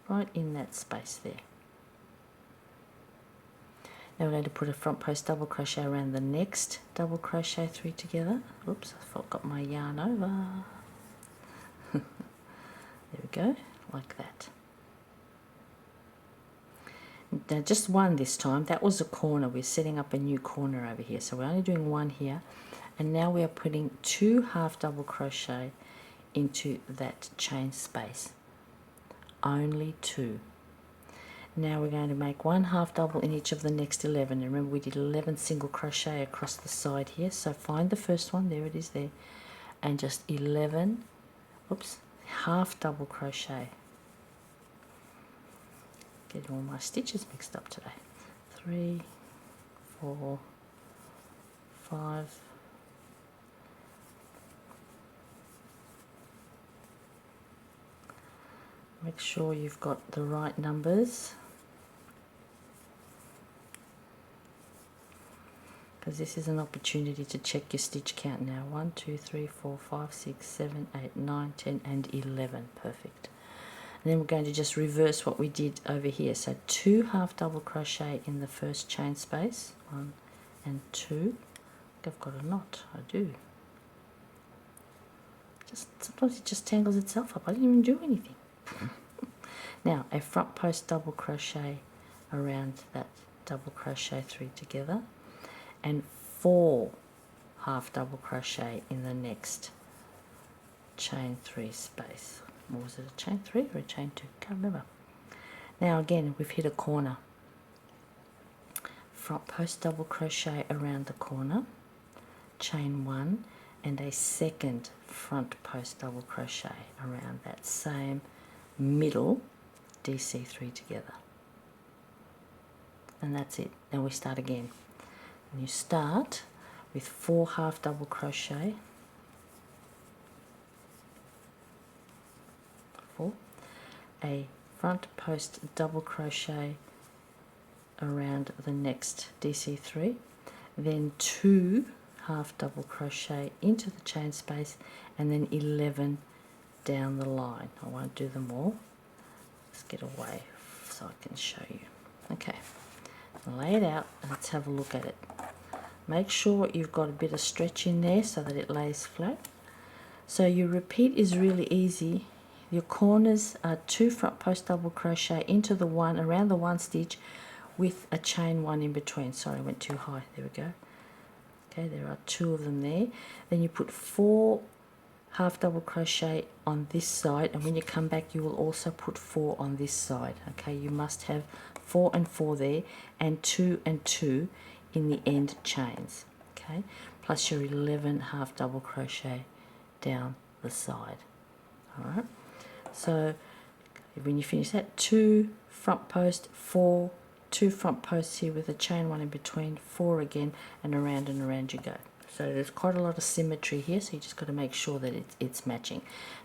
right in that space there. Now we're going to put a front post double crochet around the next double crochet 3 together. Oops, I forgot my yarn over. There we go, like that. Now just 1 this time. That was a corner. We're setting up a new corner over here. So we're only doing 1 here. And now we are putting 2 half double crochet into that chain space. Only 2. Now we're going to make 1 half double in each of the next 11. And remember, we did 11 single crochet across the side here. So find the first one, there it is there, and just 11, oops, half double crochet. Getting all my stitches mixed up today. 3, 4, 5, 6. Make sure you've got the right numbers, because this is an opportunity to check your stitch count now. 1, 2, 3, 4, 5, 6, 7, 8, 9, 10 and 11. Perfect. And then we're going to just reverse what we did over here. So 2 half double crochet in the first chain space, 1 and 2. I've got a knot, I do. Sometimes it just tangles itself up. I didn't even do anything. Now a front post double crochet around that double crochet 3 together, and 4 half double crochet in the next chain 3 space. Or was it a chain 3 or a chain 2? Can't remember. Now again, we've hit a corner. Front post double crochet around the corner, chain 1, and a second front post double crochet around that same middle DC3 together. And that's it. Then we start again. And you start with 4 half double crochet, 4, a front post double crochet around the next DC3, then 2 half double crochet into the chain space, and then 11 down the line. I won't do them all. Let's get away so I can show you. Okay, lay it out and let's have a look at it. Make sure you've got a bit of stretch in there so that it lays flat. So your repeat is really easy. Your corners are 2 front post double crochet into the one, around the 1 stitch, with a chain 1 in between. Sorry, I went too high. There we go. Okay, there are 2 of them there. Then you put 4 half double crochet on this side, and when you come back you will also put 4 on this side. Okay, you must have 4 and 4 there, and 2 and 2 in the end chains. Okay, plus your 11 half double crochet down the side. All right, so when you finish that, 2 front post, 4, 2 front posts here with a chain 1 in between, 4 again, and around you go. So there's quite a lot of symmetry here, so you just got to make sure that it's matching.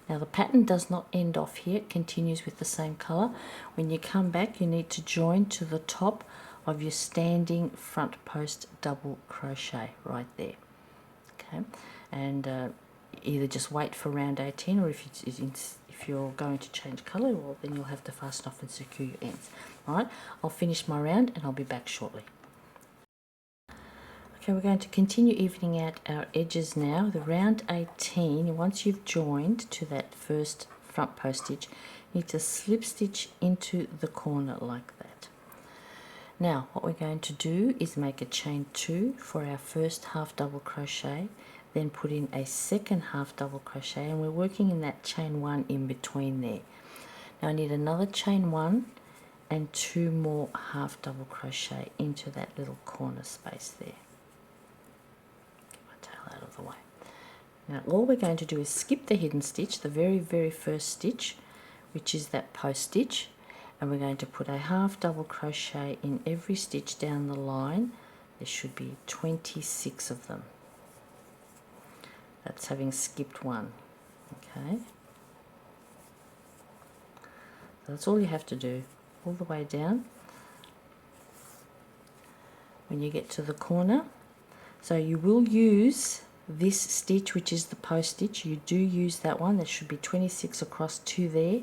Now the pattern does not end off here, it continues with the same color. When you come back, you need to join to the top of your standing front post double crochet right there. Okay, and either just wait for round 18, or if you're going to change color, well, then you'll have to fasten off and secure your ends. All right, I'll finish my round and I'll be back shortly. Okay, we're going to continue evening out our edges now. The round 18, once you've joined to that first front post stitch, you need to slip stitch into the corner like that. Now what we're going to do is make a chain 2 for our first half double crochet, then put in a second half double crochet, and we're working in that chain 1 in between there. Now I need another chain 1 and 2 more half double crochet into that little corner space there. Out of the way. Now all we're going to do is skip the hidden stitch, the very first stitch, which is that post stitch, and we're going to put a half double crochet in every stitch down the line. There should be 26 of them. That's having skipped 1. Okay, so that's all you have to do, all the way down. When you get to the corner, so you will use this stitch, which is the post stitch. You do use that one. There should be 26 across, 2 there.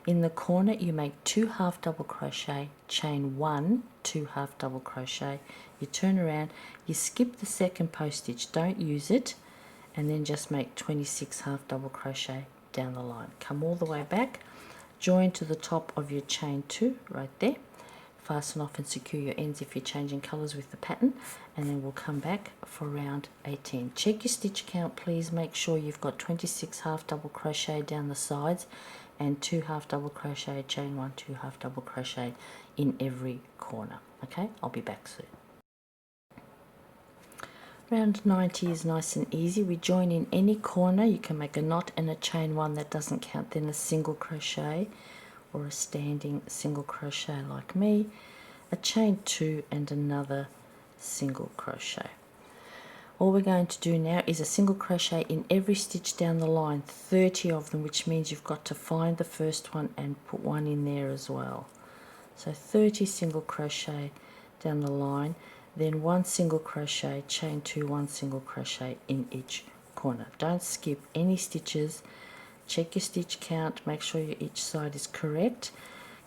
In the corner you make 2 half double crochet, chain 1, 2 half double crochet, you turn around, you skip the second post stitch, don't use it, and then just make 26 half double crochet down the line. Come all the way back, join to the top of your chain 2 right there. Fasten off and secure your ends if you're changing colors with the pattern, and then we'll come back for round 18. Check your stitch count, please. Make sure you've got 26 half double crochet down the sides and 2 half double crochet, chain 1, 2 half double crochet in every corner. Okay, I'll be back soon. Round 90 is nice and easy. We join in any corner. You can make a knot and a chain one, that doesn't count, then a single crochet or a standing single crochet like me, a chain two and another single crochet. All we're going to do now is a single crochet in every stitch down the line, 30 of them, which means you've got to find the first one and put one in there as well. So 30 single crochet down the line, then one single crochet, chain two, one single crochet in each corner. Don't skip any stitches. Check your stitch count, make sure each side is correct.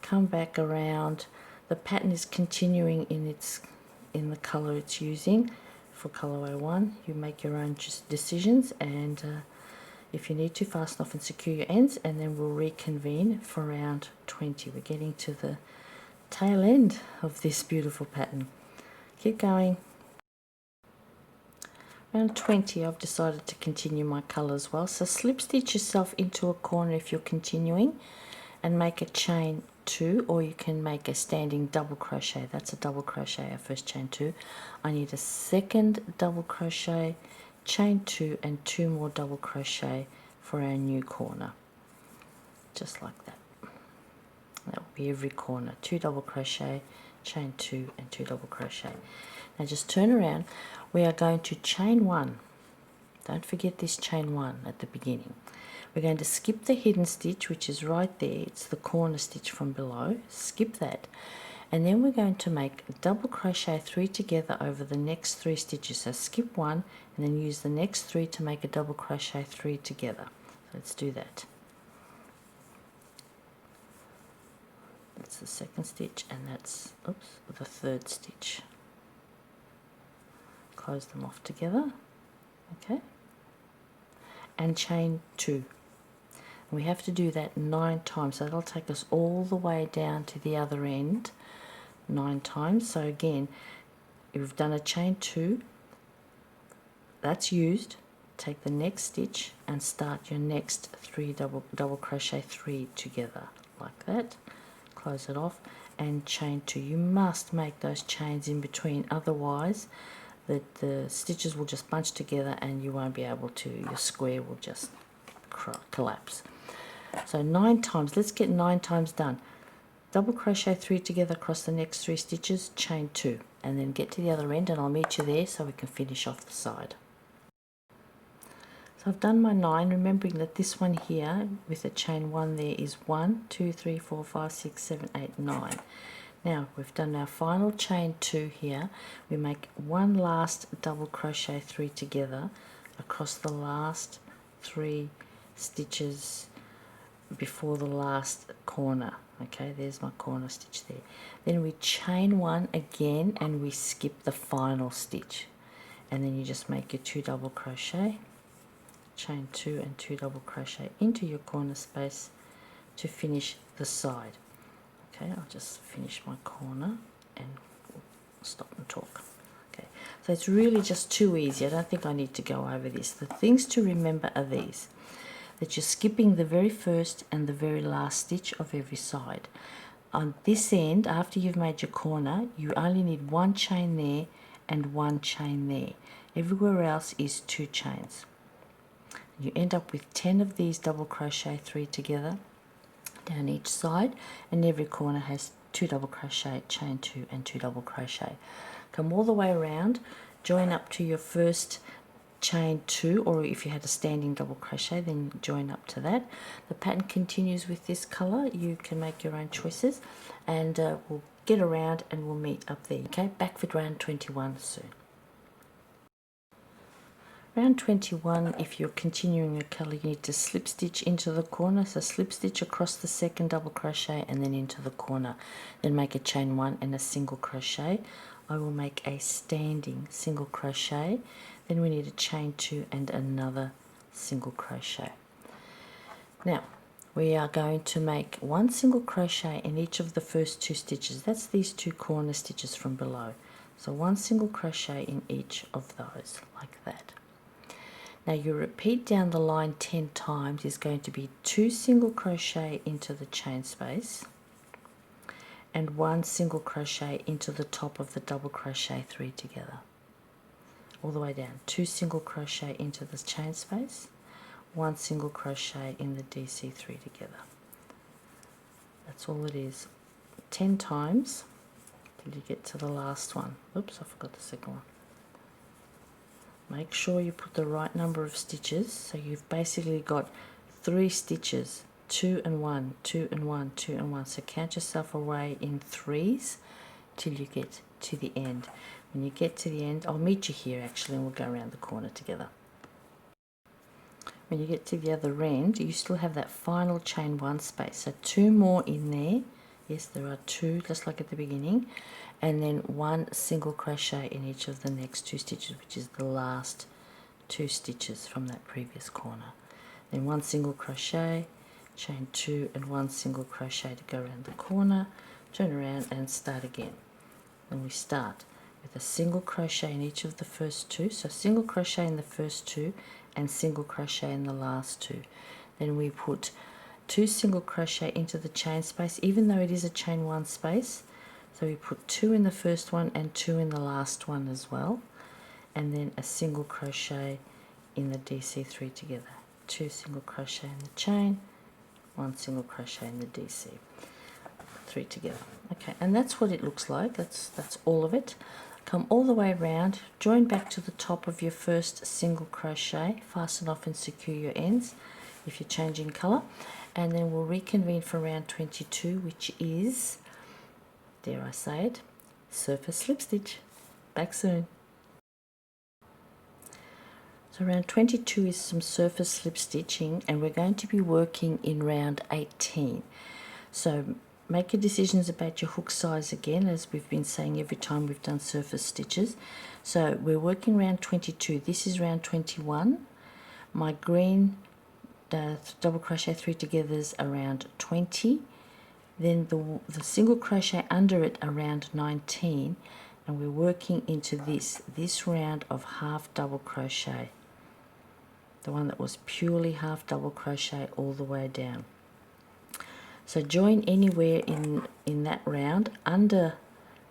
Come back around. The pattern is continuing in the color it's using. For colorway 1, you make your own decisions, and if you need to, fasten off and secure your ends, and then we'll reconvene for round 20. We're getting to the tail end of this beautiful pattern. Keep going. Round 20, I've decided to continue my colour as well, so slip stitch yourself into a corner if you're continuing and make a chain two, or you can make a standing double crochet. That's a double crochet, our first chain two. I need a second double crochet, chain two, and two more double crochet for our new corner, just like that. That will be every corner, two double crochet, chain two, and two double crochet. Now just turn around. We are going to chain one. Don't forget this chain one at the beginning. We're going to skip the hidden stitch, which is right there. It's the corner stitch from below. Skip that. And then we're going to make a double crochet three together over the next three stitches. So skip one and then use the next three to make a double crochet three together. So let's do that. That's the second stitch, and that's, oops, the third stitch. Close them off together. Okay. And chain two. We have to do that 9 times, so that'll take us all the way down to the other end 9 times. So again, you've done a chain two, that's used. Take the next stitch and start your next three double crochet three together like that. Close it off and chain two. You must make those chains in between, otherwise the stitches will just bunch together and you won't be able to, your square will just collapse. So 9 times, let's get 9 times done. Double crochet three together across the next 3 stitches, chain two, and then get to the other end and I'll meet you there so we can finish off the side. So I've done my 9, remembering that this one here with a chain one there is 1, 2, 3, 4, 5, 6, 7, 8, 9. Now we've done our final chain two here. We make one last double crochet three together across the last 3 stitches before the last corner. Okay, there's my corner stitch there. Then we chain one again and we skip the final stitch, and then you just make your 2 double crochet, chain 2 and 2 double crochet into your corner space to finish the side. Okay, I'll just finish my corner and stop and talk. Okay, so it's really just too easy. I don't think I need to go over this. The things to remember are these: that you're skipping the very first and the very last stitch of every side. On this end, after you've made your corner, you only need 1 chain there and 1 chain there. Everywhere else is 2 chains. You end up with 10 of these double crochet three together down each side, and every corner has 2 double crochet, chain 2 and 2 double crochet. Come all the way around, join up to your first chain 2, or if you had a standing double crochet then join up to that. The pattern continues with this color. You can make your own choices, and we'll get around and we'll meet up there. Okay, back for round 21 soon. Round 21, if you're continuing your color, you need to slip stitch into the corner. So slip stitch across the second double crochet and then into the corner. Then make a chain 1 and a single crochet. I will make a standing single crochet. Then we need a chain 2 and another single crochet. Now we are going to make 1 single crochet in each of the first 2 stitches. That's these 2 corner stitches from below. So 1 single crochet in each of those, like that. Now your repeat down the line 10 times is going to be 2 single crochet into the chain space and 1 single crochet into the top of the double crochet 3 together, all the way down. 2 single crochet into the chain space, 1 single crochet in the DC3 together. That's all it is. 10 times till you get to the last one. Oops, I forgot the second one. Make sure you put the right number of stitches, so you've basically got 3 stitches, 2 and 1, 2 and 1, 2 and 1. So count yourself away in 3s till you get to the end. When you get to the end, I'll meet you here actually, and we'll go around the corner together. When you get to the other end, you still have that final chain 1 space, so 2 more in there. Yes, there are 2 just like at the beginning, and then 1 single crochet in each of the next 2 stitches, which is the last 2 stitches from that previous corner. Then 1 single crochet, chain 2 and 1 single crochet to go around the corner, turn around and start again. And we start with a single crochet in each of the first 2, so single crochet in the first 2 and single crochet in the last 2. Then we put 2 single crochet into the chain space, even though it is a chain 1 space, so we put 2 in the first one and 2 in the last one as well, and then a single crochet in the DC3 together. 2 single crochet in the chain, 1 single crochet in the DC3 together. Okay, and that's what it looks like. That's all of it. Come all the way around, join back to the top of your first single crochet, fasten off and secure your ends if you're changing colour, and then we'll reconvene for round 22, which is, dare I say it, surface slip stitch. Back soon. So round 22 is some surface slip stitching, and we're going to be working in round 18. So make your decisions about your hook size again, as we've been saying every time we've done surface stitches. So we're working round 22. This is round 21. My green double crochet 3 together is around 20. Then the single crochet under it around 19, and we're working into this round of half double crochet, the one that was purely half double crochet all the way down. So join anywhere in that round under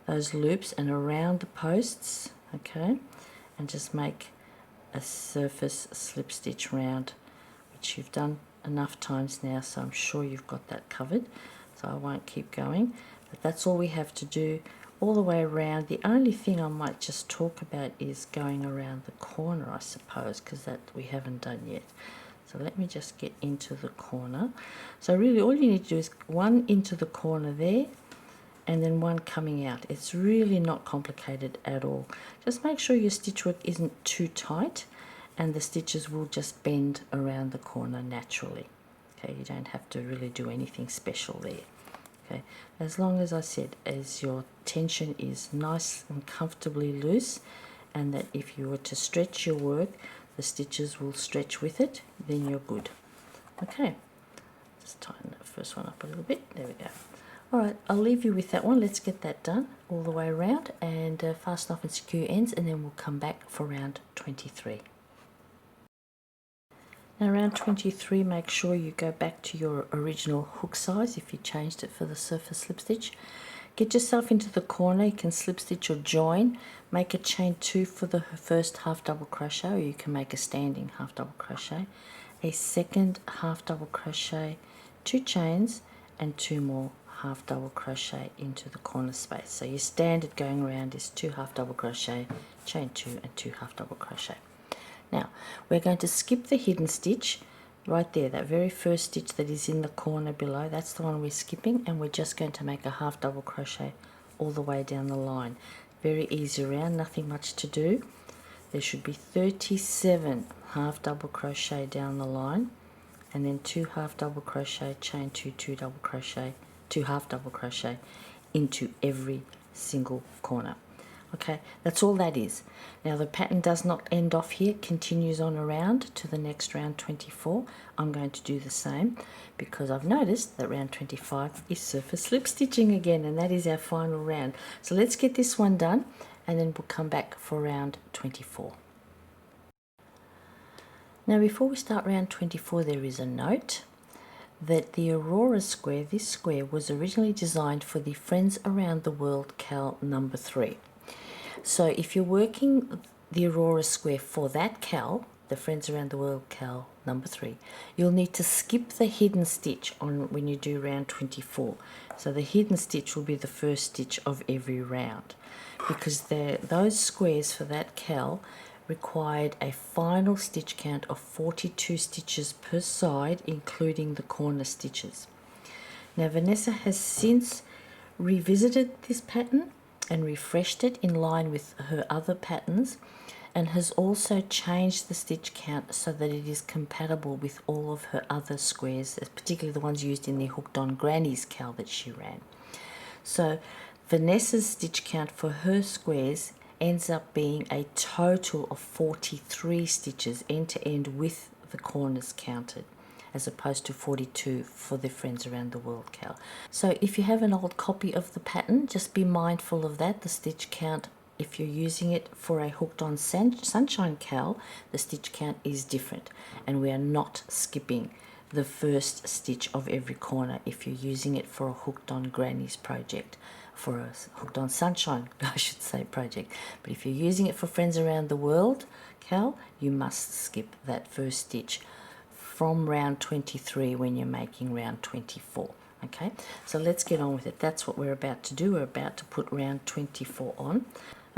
those loops and around the posts, okay, and just make a surface slip stitch round, which you've done enough times now, so I'm sure you've got that covered, so I won't keep going, but that's all we have to do all the way around. The only thing I might just talk about is going around the corner, I suppose, because that we haven't done yet. So let me just get into the corner. So really all you need to do is 1 into the corner there, and then 1 coming out. It's really not complicated at all. Just make sure your stitch work isn't too tight, and the stitches will just bend around the corner naturally. Okay, you don't have to really do anything special there. Okay, as long as I said, as your tension is nice and comfortably loose, and that if you were to stretch your work, the stitches will stretch with it, then you're good. Okay, just tighten that first one up a little bit. There we go. All right, I'll leave you with that one. Let's get that done all the way around, and fasten off and secure ends, and then we'll come back for round 23. Now round 23, make sure you go back to your original hook size if you changed it for the surface slip stitch. Get yourself into the corner. You can slip stitch or join. Make a chain 2 for the first half double crochet, or you can make a standing half double crochet, a second half double crochet, 2 chains, and 2 more half double crochet into the corner space. So your standard going around is 2 half double crochet, chain 2, and 2 half double crochet. Now we're going to skip the hidden stitch right there, that very first stitch that is in the corner below. That's the one we're skipping, and we're just going to make a half double crochet all the way down the line. Very easy round, nothing much to do. There should be 37 half double crochet down the line, and then 2 half double crochet, chain 2, 2 double crochet, 2 half double crochet into every single corner. Okay, that's all that is. Now the pattern does not end off here, it continues on around to the next round 24. I'm going to do the same because I've noticed that round 25 is surface slip stitching again, and that is our final round. So let's get this one done, and then we'll come back for round 24. Now before we start round 24, there is a note. that the Aurora square, this square, was originally designed for the Friends Around the World cal number 3. So if you're working the Aurora square for that cal, the Friends Around the World cal number 3, you'll need to skip the hidden stitch on when you do round 24. So the hidden stitch will be the first stitch of every round, because those squares for that cal required a final stitch count of 42 stitches per side, including the corner stitches. Now Vanessa has since revisited this pattern and refreshed it in line with her other patterns, and has also changed the stitch count so that it is compatible with all of her other squares, particularly the ones used in the hooked on Grannies cal that she ran. So Vanessa's stitch count for her squares ends up being a total of 43 stitches end to end with the corners counted, as opposed to 42 for the Friends Around the World cal. So if you have an old copy of the pattern, just be mindful of that. The stitch count, if you're using it for a hooked on sunshine cal, the stitch count is different, and we are not skipping the first stitch of every corner if you're using it for a hooked on Grannies project, for a hooked on sunshine I should say project. But if you're using it for Friends Around the World cal, you must skip that first stitch from round 23 when you're making round 24. Okay, so let's get on with it. That's what we're about to do. We're about to put round 24 on.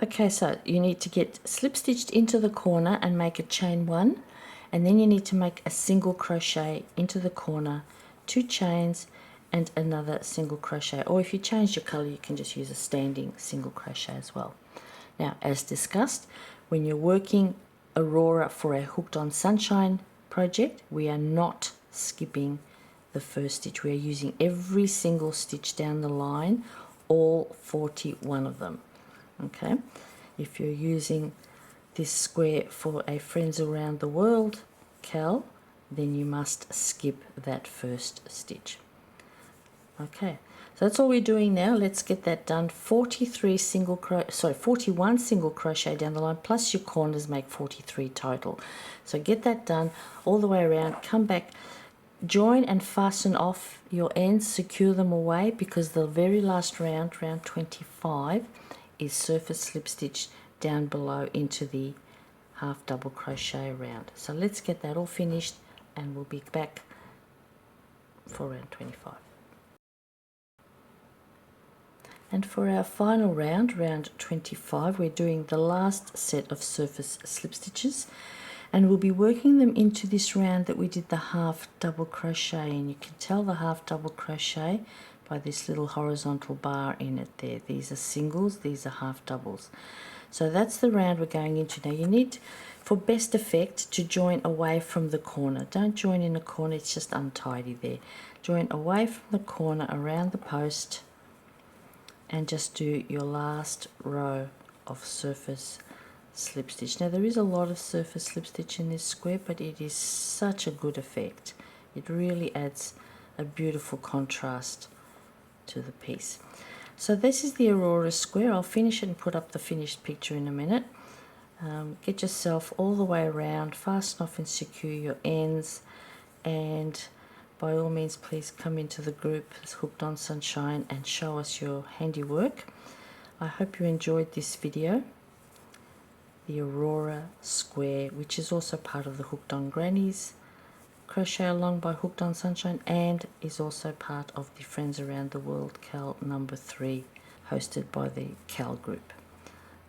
Okay, so you need to get slip stitched into the corner and make a chain 1, and then you need to make a single crochet into the corner, 2 chains and another single crochet, or if you change your color you can just use a standing single crochet as well. Now, as discussed, when you're working Aurora for a hooked on sunshine project, we are not skipping the first stitch. We are using every single stitch down the line, all 41 of them. Okay, if you're using this square for a Friends Around the World cal, then you must skip that first stitch. Okay, so that's all we're doing now. Let's get that done. 41 single crochet down the line, plus your corners make 43 total. So get that done all the way around. Come back, join and fasten off your ends, secure them away, because the very last round, round 25, is surface slip stitch down below into the half double crochet round. So let's get that all finished and we'll be back for round 25. And for our final round, round 25, we're doing the last set of surface slip stitches, and we'll be working them into this round that we did the half double crochet, and you can tell the half double crochet by this little horizontal bar in it there. These are singles, these are half doubles. So that's the round we're going into. Now you need, for best effect, to join away from the corner. Don't join in a corner, it's just untidy there. Join away from the corner around the post and just do your last row of surface slip stitch. Now there is a lot of surface slip stitch in this square, but it is such a good effect. It really adds a beautiful contrast to the piece. So this is the Aurora square. I'll finish it and put up the finished picture in a minute. Get yourself all the way around, fasten off and secure your ends, and by all means please come into the group Hooked on Sunshine and show us your handiwork. I hope you enjoyed this video. The Aurora square, which is also part of the Hooked on Grannies Crochet Along by Hooked on Sunshine, and is also part of the Friends Around the World cal number 3, hosted by the cal group.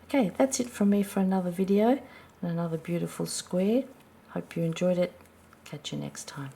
Okay, that's it from me for another video and another beautiful square. Hope you enjoyed it. Catch you next time.